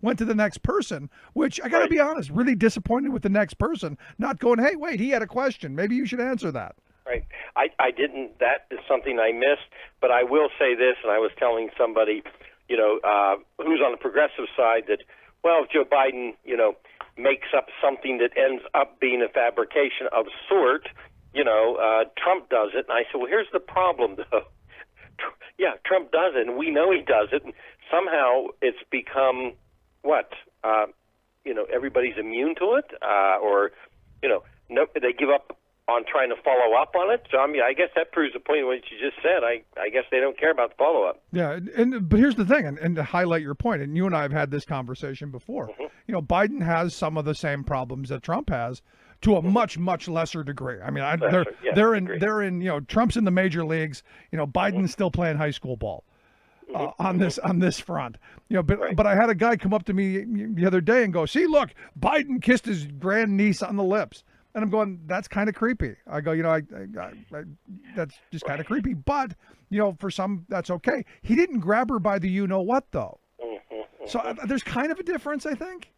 went to the next person, which I got to be honest, really disappointed with the next person, not going, hey, wait, he had a question. Maybe you should answer that. Right. I didn't. That is something I missed. But I will say this, and I was telling somebody, who's on the progressive side that, well, if Joe Biden, makes up something that ends up being a fabrication of sort, Trump does it. And I said, well, here's the problem, though. Yeah, Trump does it, and we know he does it. And somehow it's become, everybody's immune to it, or, no, they give up on trying to follow up on it. So, I guess that proves the point of what you just said. I guess they don't care about the follow-up. Yeah, but here's the thing, and to highlight your point, and you and I have had this conversation before, Biden has some of the same problems that Trump has to a much, much lesser degree. I mean, they're in Trump's in the major leagues, Biden's still playing high school ball. On this front, but I had a guy come up to me the other day and go, see, look, Biden kissed his grandniece on the lips. And I'm going, that's kind of creepy. I go, that's just kind of creepy. But, for some, that's okay. He didn't grab her by the you-know-what, though. So there's kind of a difference, I think.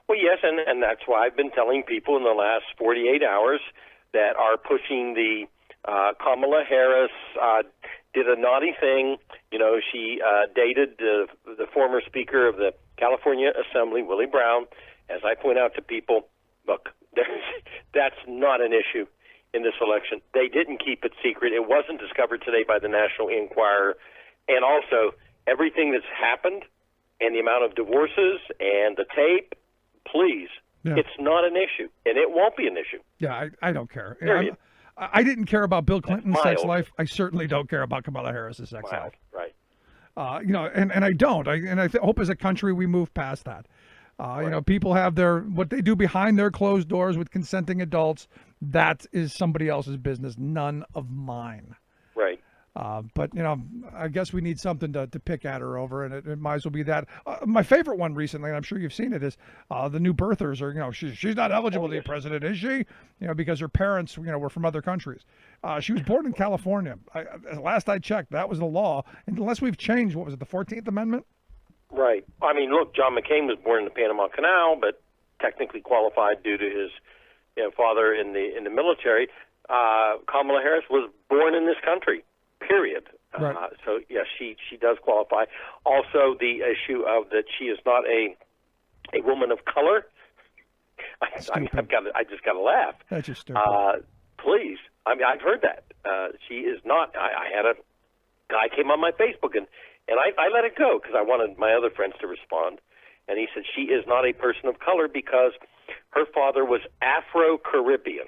Well, yes, and that's why I've been telling people in the last 48 hours that are pushing the Kamala Harris did a naughty thing. She dated the former Speaker of the California Assembly, Willie Brown. As I point out to people, look, that's not an issue in this election. They didn't keep it secret. It wasn't discovered today by the National Enquirer. And also, everything that's happened and the amount of divorces and the tape, please, it's not an issue. And it won't be an issue. Yeah, I don't care. I didn't care about Bill Clinton's sex life. I certainly don't care about Kamala Harris's sex life. Right. And I don't. I hope as a country we move past that. People have what they do behind their closed doors with consenting adults. That is somebody else's business, none of mine. Right. But I guess we need something to pick at her over, and it might as well be that. My favorite one recently, and I'm sure you've seen it, is the new birthers are, she's not eligible to be president, is she? Because her parents, were from other countries. She was born in California. Last I checked, that was the law. And unless we've changed, what was it, the 14th Amendment? Right. I mean, look, John McCain was born in the Panama Canal, but technically qualified due to his father in the military. Kamala Harris was born in this country, period. Right. So, yes, she does qualify. Also, the issue of that she is not a woman of color. I just got to laugh. That's just stupid. Please. I mean, I've heard that. She is not. I had a guy came on my Facebook, and I let it go because I wanted my other friends to respond. And he said she is not a person of color because her father was Afro-Caribbean.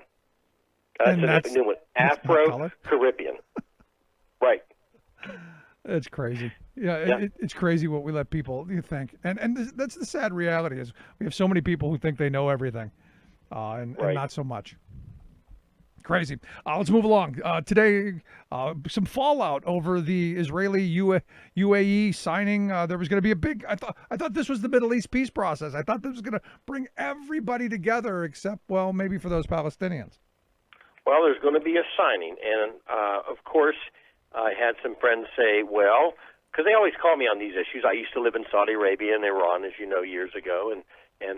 That's a new one. Afro-Caribbean. Right. It's crazy. Yeah, it's crazy what we let people think, and that's the sad reality is we have so many people who think they know everything, and not so much. Crazy. Let's move along. Today, some fallout over the Israeli UAE signing. There was going to be a big. I thought this was the Middle East peace process. I thought this was going to bring everybody together, except maybe for those Palestinians. Well, there's going to be a signing, and of course, I had some friends say, well, because they always call me on these issues. I used to live in Saudi Arabia and Iran, as you know, years ago, and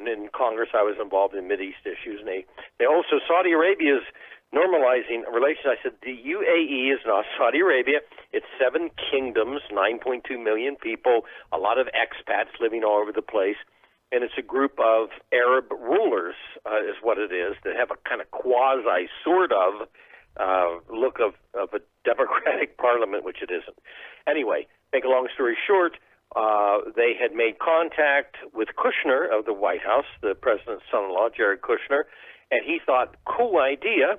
in Congress I was involved in Mideast issues, and they also Saudi Arabia's normalizing relations. I said the UAE is not Saudi Arabia. It's 7 kingdoms, 9.2 million people, a lot of expats living all over the place, and it's a group of Arab rulers, is what it is, that have a kind of quasi sort of look of a democratic parliament, which it isn't. Anyway, make a long story short, they had made contact with Kushner of the White House, the president's son-in-law, Jared Kushner, and he thought, cool idea.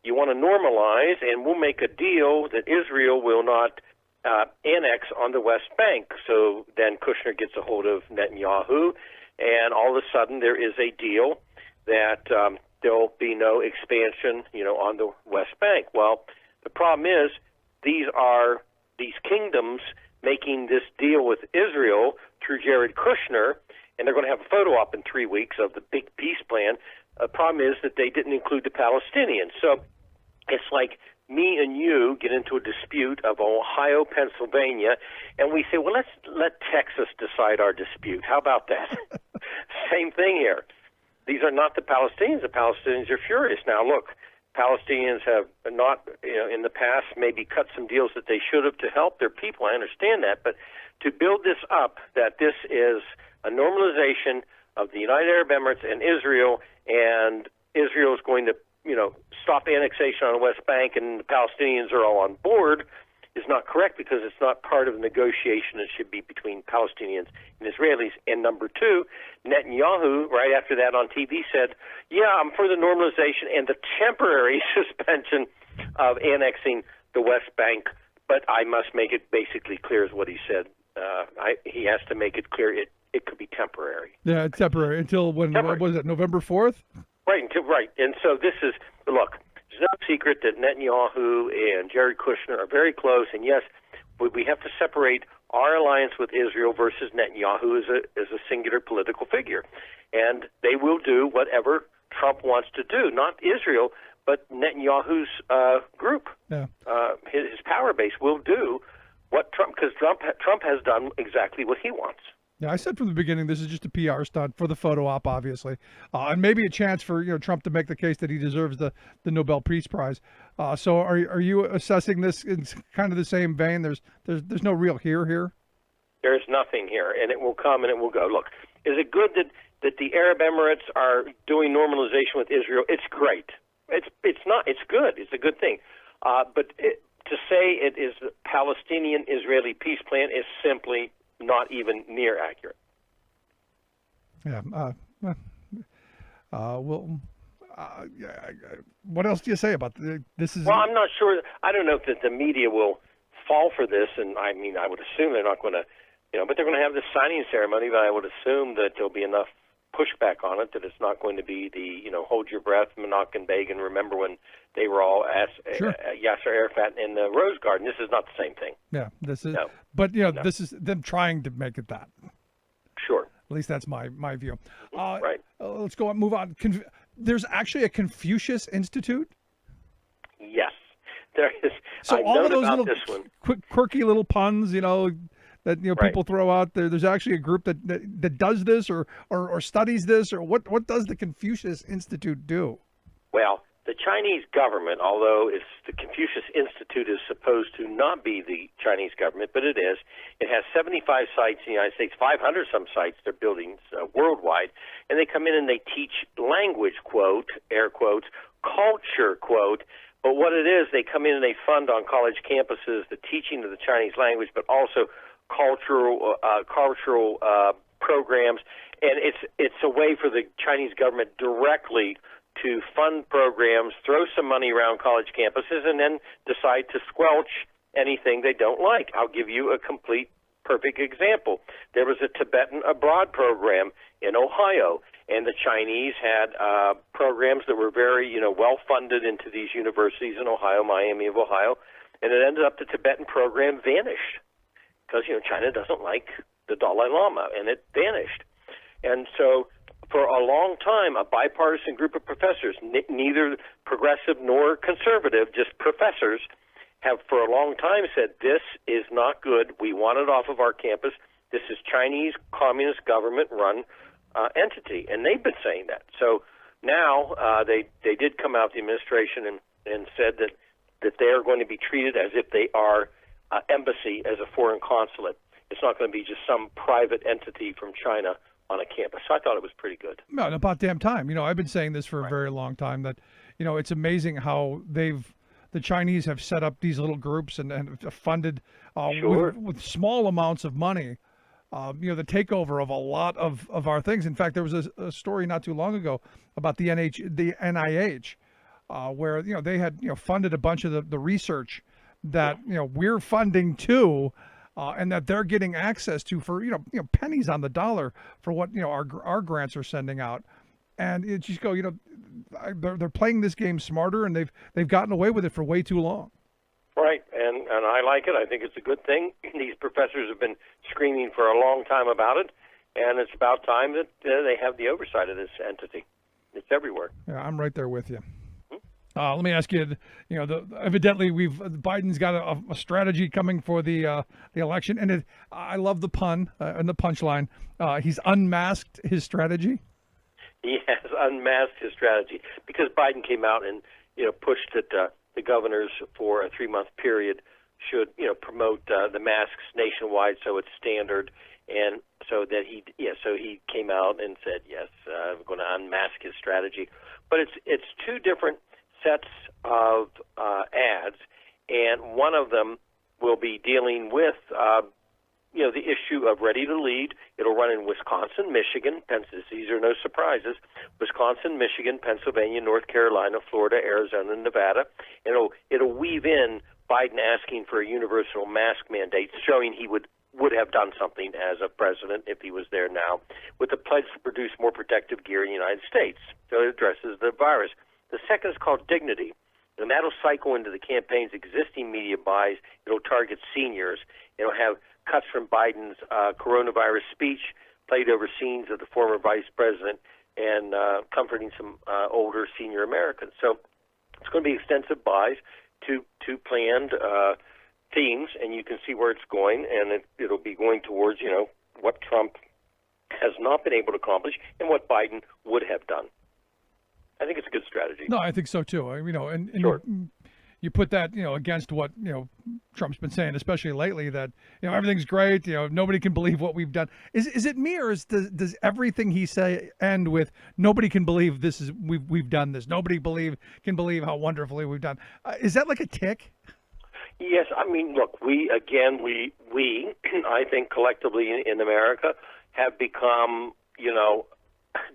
You want to normalize, and we'll make a deal that Israel will not annex on the West Bank. So then Kushner gets a hold of Netanyahu, and all of a sudden there is a deal that there'll be no expansion, on the West Bank. Well, the problem is these kingdoms making this deal with Israel through Jared Kushner, and they're going to have a photo op in 3 weeks of the big peace plan. The problem is that they didn't include the Palestinians. So it's like me and you get into a dispute of Ohio, Pennsylvania, and we say, well, let's let Texas decide our dispute. How about that? Same thing here. These are not the Palestinians. The Palestinians are furious. Now, look, Palestinians have not, in the past, maybe cut some deals that they should have to help their people. I understand that. But to build this up, that this is a normalization of the United Arab Emirates and Israel is going to, stop annexation on the West Bank and the Palestinians are all on board, is not correct because it's not part of the negotiation. It should be between Palestinians and Israelis. And number two, Netanyahu, right after that on TV, said, yeah, I'm for the normalization and the temporary suspension of annexing the West Bank, but I must make it basically clear is what he said. He has to make it clear it could be temporary. Yeah, it's temporary until when? What was it, November 4th? Right. And so this is, look, it's no secret that Netanyahu and Jared Kushner are very close, and yes, we have to separate our alliance with Israel versus Netanyahu as a singular political figure. And they will do whatever Trump wants to do, not Israel, but Netanyahu's group. Yeah. His power base will do what because Trump has done exactly what he wants. Yeah, I said from the beginning this is just a PR stunt for the photo op, obviously, and maybe a chance for Trump to make the case that he deserves the Nobel Peace Prize. So are you assessing this in kind of the same vein? There's no real here. There's nothing here, and it will come and it will go. Look, is it good that the Arab Emirates are doing normalization with Israel? It's great. It's not. It's good. It's a good thing. But to say it is the Palestinian-Israeli peace plan is simply not even near accurate. Yeah. What else do you say about this? Well, I'm not sure. I don't know if the media will fall for this, and I mean, I would assume they're not going to, but they're going to have this signing ceremony. But I would assume that there'll be enough pushback on it that it's not going to be the hold your breath, Menachem Begin. Remember when they were all Yasser Arafat in the Rose Garden? This is not the same thing. Yeah, this is. No. But this is them trying to make it that. Sure. At least that's my view. Right. Let's go on. Move on. There's actually a Confucius Institute. Yes, there is. So I've all known of those about little this one. quirky little puns, that people throw out there. There's actually a group that does this or studies this, or what does the Confucius Institute do? Well, the Chinese government, although the Confucius Institute is supposed to not be the Chinese government, but it is. It has 75 sites in the United States, 500 some sites. They're building worldwide, and they come in and they teach language, quote, air quotes, culture, quote. But what it is, they come in and they fund on college campuses the teaching of the Chinese language, but also cultural programs, and it's a way for the Chinese government directly to fund programs, throw some money around college campuses, and then decide to squelch anything they don't like. I'll give you a perfect example. There was a Tibetan abroad program in Ohio, and the Chinese had programs that were very, well funded into these universities in Ohio, Miami of Ohio, and it ended up the Tibetan program vanished because, China doesn't like the Dalai Lama, and it vanished. And so for a long time, a bipartisan group of professors, neither progressive nor conservative, just professors, have for a long time said, this is not good. We want it off of our campus. This is Chinese communist government-run entity, and they've been saying that. So now they did come out, the administration, and said that they are going to be treated as if they are embassy, as a foreign consulate. It's not going to be just some private entity from China on a campus. So I thought it was pretty good. No, about damn time. I've been saying this for a very long time that, it's amazing how the Chinese have set up these little groups and funded with small amounts of money, the takeover of a lot of our things. In fact, there was a story not too long ago about the NIH, where, they had, funded a bunch of the research that, we're funding too, and that they're getting access to for, pennies on the dollar for what, our grants are sending out. And it just go, they're playing this game smarter, and they've gotten away with it for way too long. Right, and I like it. I think it's a good thing. These professors have been screaming for a long time about it, and it's about time that they have the oversight of this entity. It's everywhere. Yeah, I'm right there with you. Let me ask you, evidently Biden's got a strategy coming for the election, and I love the pun and the punchline. He's unmasked his strategy. He has unmasked his strategy because Biden came out and pushed that the governors for a 3-month period should promote the masks nationwide, so it's standard, and so he came out and said yes, I'm going to unmask his strategy. But it's two different sets of ads, and one of them will be dealing with the issue of Ready to Lead. It'll run in Wisconsin, Michigan, these are no surprises, Wisconsin, Michigan, Pennsylvania, North Carolina, Florida, Arizona, Nevada. And it'll weave in Biden asking for a universal mask mandate, showing he would have done something as a president if he was there now, with the pledge to produce more protective gear in the United States. So it addresses the virus. The second is called Dignity, and that'll cycle into the campaign's existing media buys. It'll target seniors. It'll have cuts from Biden's coronavirus speech played over scenes of the former vice president and comforting some older senior Americans. So it's going to be extensive buys, two planned themes, and you can see where it's going, and it'll be going towards, what Trump has not been able to accomplish and what Biden would have done. I think it's a good strategy. No, I think so too. And sure. You put that, against what, Trump's been saying, especially lately, that, everything's great. Nobody can believe what we've done. Is it me, or does everything he say end with nobody can believe we've done this? Nobody can believe how wonderfully we've done. Is that like a tick? Yes. I mean, look, we I think collectively in America have become,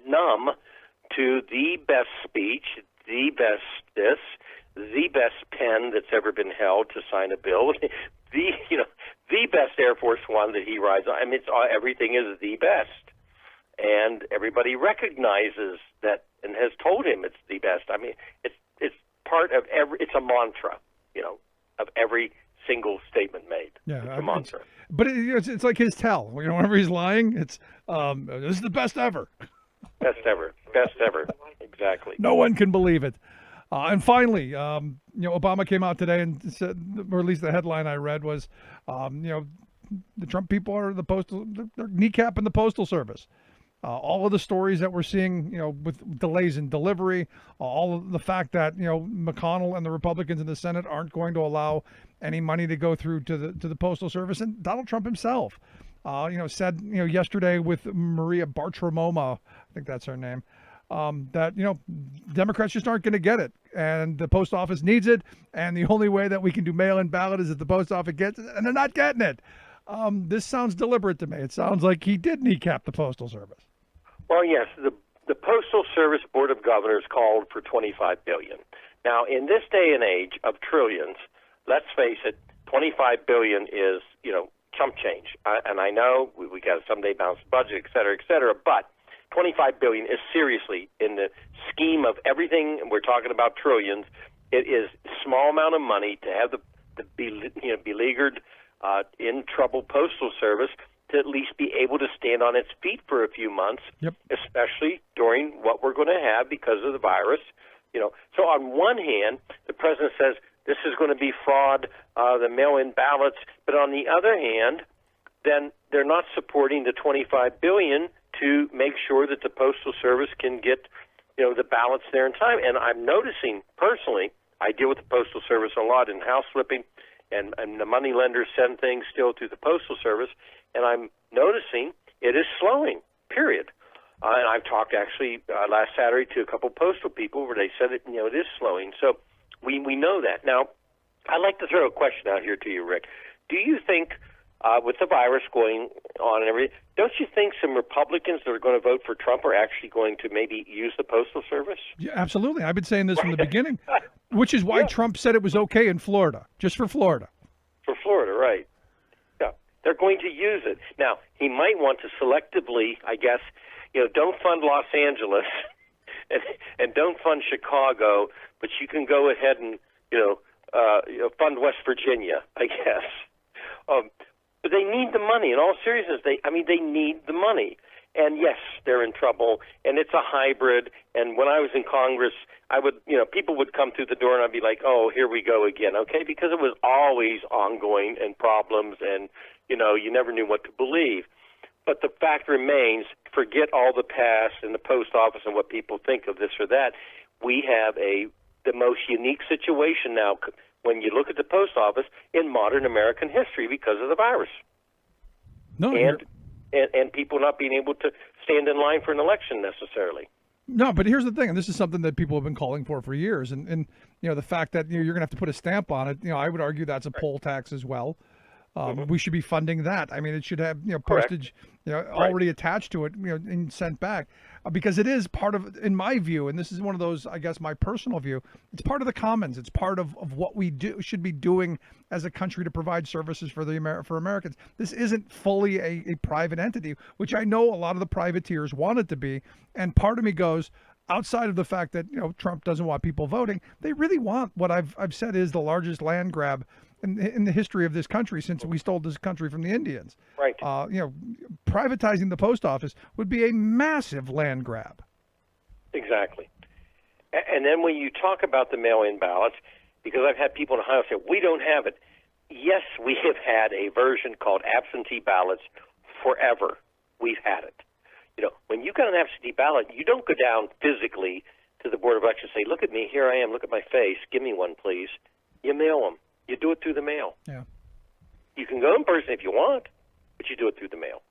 numb to the best speech, the best this, the best pen that's ever been held to sign a bill, the best Air Force One that he rides on. I mean, everything is the best, and everybody recognizes that and has told him it's the best. I mean, it's part of it's a mantra, of every single statement made. Yeah, it's a mantra. But it's like his tell. Whenever he's lying, it's this is the best ever. Best ever. Best ever. Exactly. No one can believe it. And finally, Obama came out today and said, or at least the headline I read was, the Trump people are they're kneecapping the Postal Service. All of the stories that we're seeing, with delays in delivery, all of the fact that, McConnell and the Republicans in the Senate aren't going to allow any money to go through to the Postal Service. And Donald Trump himself, said, yesterday with Maria Bartiromo, I think that's her name, that, Democrats just aren't going to get it. And the post office needs it. And the only way that we can do mail-in ballot is if the post office gets it. And they're not getting it. This sounds deliberate to me. It sounds like he did kneecap the Postal Service. Well, yes, the Postal Service Board of Governors called for $25 billion. Now, in this day and age of trillions, let's face it, $25 billion is, chump change. And I know we got a someday balanced budget, et cetera, but $25 billion is seriously, in the scheme of everything, and we're talking about trillions, it is a small amount of money to have the beleaguered, in trouble Postal Service to at least be able to stand on its feet for a few months, especially during what we're going to have because of the virus. So on one hand, the president says this is going to be fraud, the mail-in ballots, but on the other hand, then they're not supporting the $25 billion to make sure that the Postal Service can get, the ballots there in time. And I'm noticing personally, I deal with the Postal Service a lot in house flipping, and the money lenders send things still to the Postal Service, and I'm noticing it is slowing, period. And I've talked actually last Saturday to a couple postal people where they said it is slowing. So we know that. Now, I'd like to throw a question out here to you, Rick. Do you think, with the virus going on and everything, don't you think some Republicans that are going to vote for Trump are actually going to maybe use the Postal Service? Yeah, absolutely. I've been saying this from the beginning, which is why Trump said it was okay in Florida, just for Florida. For Florida, right. Yeah, they're going to use it. Now, he might want to selectively, I guess, don't fund Los Angeles and don't fund Chicago, but you can go ahead and, fund West Virginia, I guess. But they need the money. In all seriousness, they need the money. And yes, they're in trouble, and it's a hybrid. And when I was in Congress, people would come through the door, and I'd be like, oh, here we go again, okay? Because it was always ongoing and problems, and, you never knew what to believe. But the fact remains, forget all the past and the post office and what people think of this or that. We have the most unique situation now when you look at the post office in modern American history because of the virus. No, and people not being able to stand in line for an election necessarily. No, but here's the thing, and this is something that people have been calling for years, and the fact that you're going to have to put a stamp on it, I would argue that's a poll tax as well. We should be funding that. I mean, it should have postage already attached to it, and sent back, because it is part of, in my view, and this is one of those, I guess, my personal view, it's part of the commons. It's part of what we should be doing as a country to provide services for for Americans. This isn't fully a private entity, which I know a lot of the privateers want it to be, and part of me goes, outside of the fact that Trump doesn't want people voting, they really want what I've said is the largest land grab in the history of this country since we stole this country from the Indians. Right. Privatizing the post office would be a massive land grab. Exactly. And then when you talk about the mail-in ballots, because I've had people in Ohio say, we don't have it. Yes, we have had a version called absentee ballots forever. We've had it. When you got an absentee ballot, you don't go down physically to the Board of Elections and say, look at me, here I am, look at my face, give me one, please. You mail them. You do it through the mail. Yeah. You can go in person if you want, but you do it through the mail.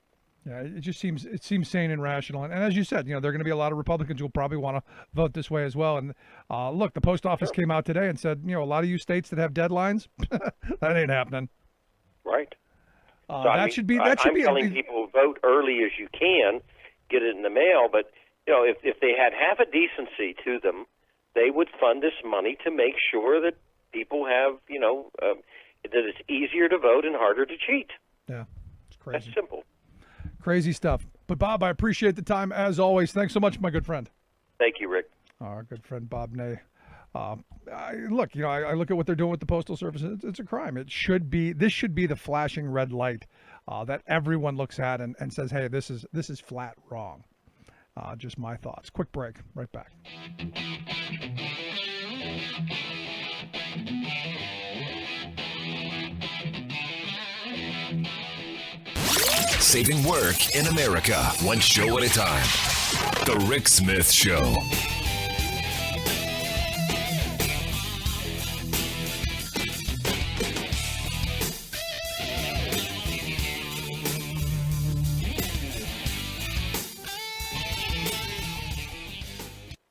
Yeah, it just seems sane and rational. And as you said, there are going to be a lot of Republicans who will probably want to vote this way as well. And look, the post office came out today and said, a lot of you states that have deadlines, that ain't happening. Right. I'm telling people vote early as you can, get it in the mail. But if they had half a decency to them, they would fund this money to make sure that people have, that it's easier to vote and harder to cheat. Yeah, it's crazy. That's simple. Crazy stuff. But Bob, I appreciate the time as always. Thanks so much, my good friend. Thank you, Rick. Our good friend Bob Ney. I look at what they're doing with the Postal Service. It's a crime. This should be the flashing red light that everyone looks at and says, hey, this is flat wrong. Just my thoughts. Quick break. Right back. Saving work in America, one show at a time. The Rick Smith Show.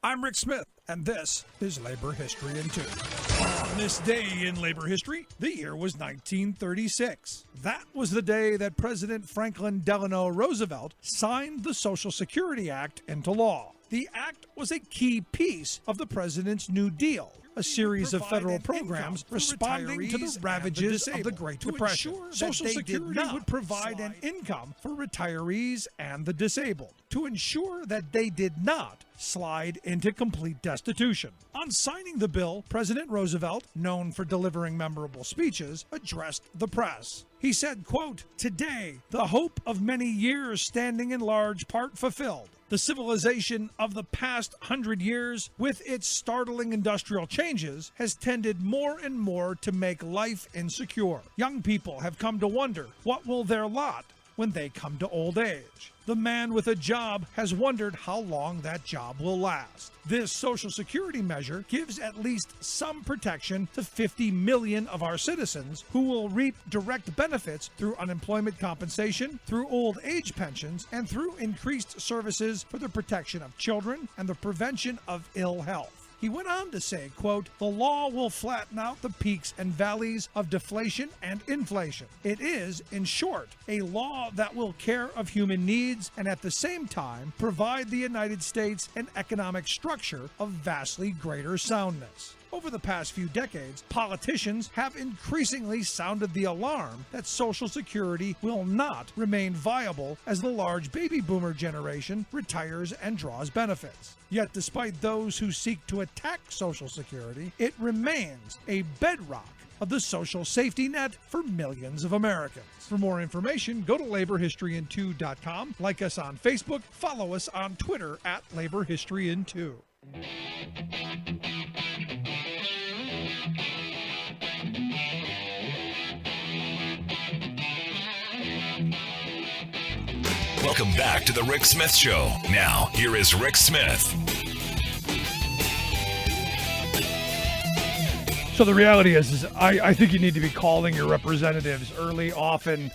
I'm Rick Smith, and this is Labor History in 2. On this day in labor history, the year was 1936. That was the day that President Franklin Delano Roosevelt signed the Social Security Act into law. The act was a key piece of the president's New Deal, a series of federal programs responding to the ravages of the Great Depression. Social Security would provide an income for retirees and the disabled to ensure that they did not slide into complete destitution. On signing the bill, President Roosevelt, known for delivering memorable speeches, addressed the press. He said, quote, "Today, the hope of many years standing in large part fulfilled. The civilization of the past 100 years, with its startling industrial changes, has tended more and more to make life insecure. Young people have come to wonder, what will their lot when they come to old age? The man with a job has wondered how long that job will last. This Social Security measure gives at least some protection to 50 million of our citizens who will reap direct benefits through unemployment compensation, through old age pensions, and through increased services for the protection of children and the prevention of ill health." He went on to say, quote, "The law will flatten out the peaks and valleys of deflation and inflation. It is, in short, a law that will care of human needs and at the same time provide the United States an economic structure of vastly greater soundness." Over the past few decades, politicians have increasingly sounded the alarm that Social Security will not remain viable as the large baby boomer generation retires and draws benefits. Yet despite those who seek to attack Social Security, it remains a bedrock of the social safety net for millions of Americans. For more information, go to laborhistoryin2.com, like us on Facebook, follow us on Twitter at laborhistoryin2. Welcome back to the Rick Smith Show. Now, here is Rick Smith. So the reality is I think you need to be calling your representatives early, often.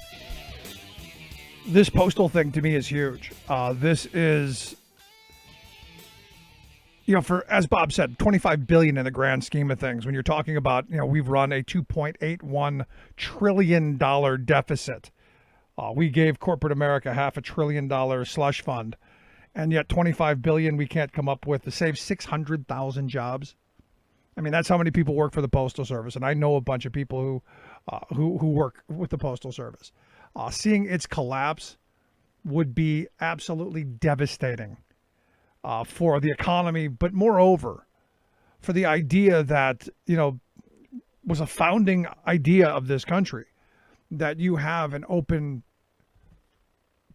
This postal thing to me is huge. This is, for, as Bob said, $25 billion in the grand scheme of things. When you're talking about, we've run a $2.81 trillion deficit. We gave corporate America $500 billion slush fund, and yet $25 billion we can't come up with to save 600,000 jobs. I mean, that's how many people work for the Postal Service, and I know a bunch of people who work with the Postal Service. Seeing its collapse would be absolutely devastating for the economy, but moreover, for the idea that was a founding idea of this country, that you have an open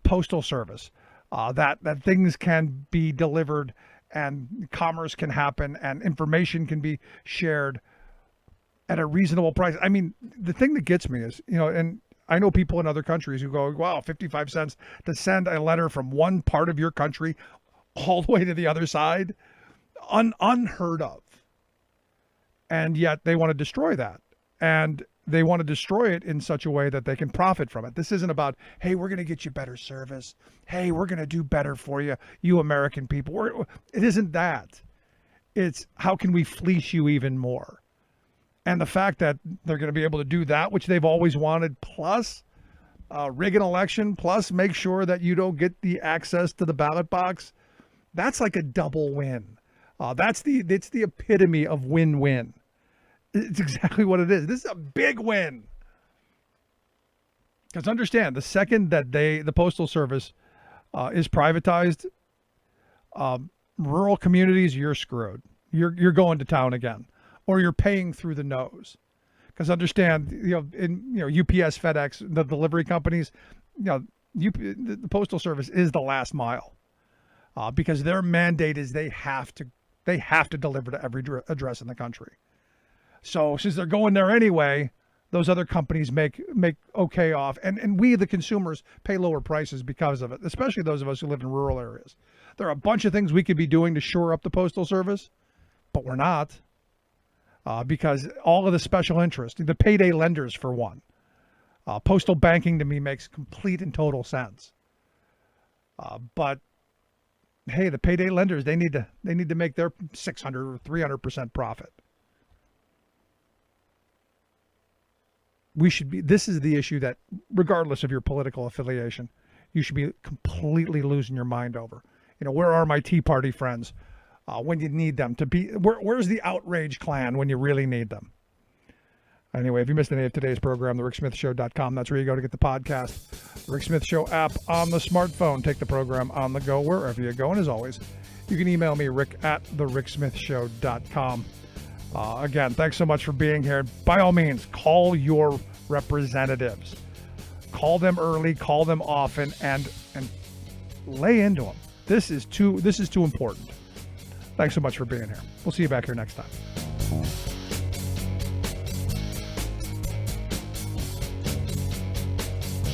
postal service, that things can be delivered and commerce can happen and information can be shared at a reasonable price. I mean, the thing that gets me is, and I know people in other countries who go, wow, 55 cents to send a letter from one part of your country all the way to the other side, unheard of. And yet they want to destroy that. And they want to destroy it in such a way that they can profit from it. This isn't about, hey, we're going to get you better service. Hey, we're going to do better for you, you American people. It isn't that. It's how can we fleece you even more? And the fact that they're going to be able to do that, which they've always wanted, plus rig an election, plus make sure that you don't get the access to the ballot box, that's like a double win. It's the epitome of win-win. It's exactly what it is. This is a big win. Because understand, the second that the Postal Service is privatized, rural communities, you're screwed. You're going to town again, or you're paying through the nose. Because understand, UPS, FedEx, the delivery companies, the Postal Service is the last mile, because their mandate is they have to deliver to every address in the country. So since they're going there anyway, those other companies make okay off. And we, the consumers, pay lower prices because of it, especially those of us who live in rural areas. There are a bunch of things we could be doing to shore up the Postal Service, but we're not, because all of the special interest, the payday lenders for one. Postal banking to me makes complete and total sense. But hey, the payday lenders, they need to make their 600 or 300% profit. This is the issue that, regardless of your political affiliation, you should be completely losing your mind over. where are my Tea Party friends when you need them to be? Where's the outrage clan when you really need them? Anyway, if you missed any of today's program, thericksmithshow.com. That's where you go to get the podcast. The Rick Smith Show app on the smartphone. Take the program on the go wherever you go. And as always, you can email me, rick@thericksmithshow.com. Again, thanks so much for being here. By all means, call your representatives. Call them early, call them often, and lay into them. This is too important. Thanks so much for being here. We'll see you back here next time.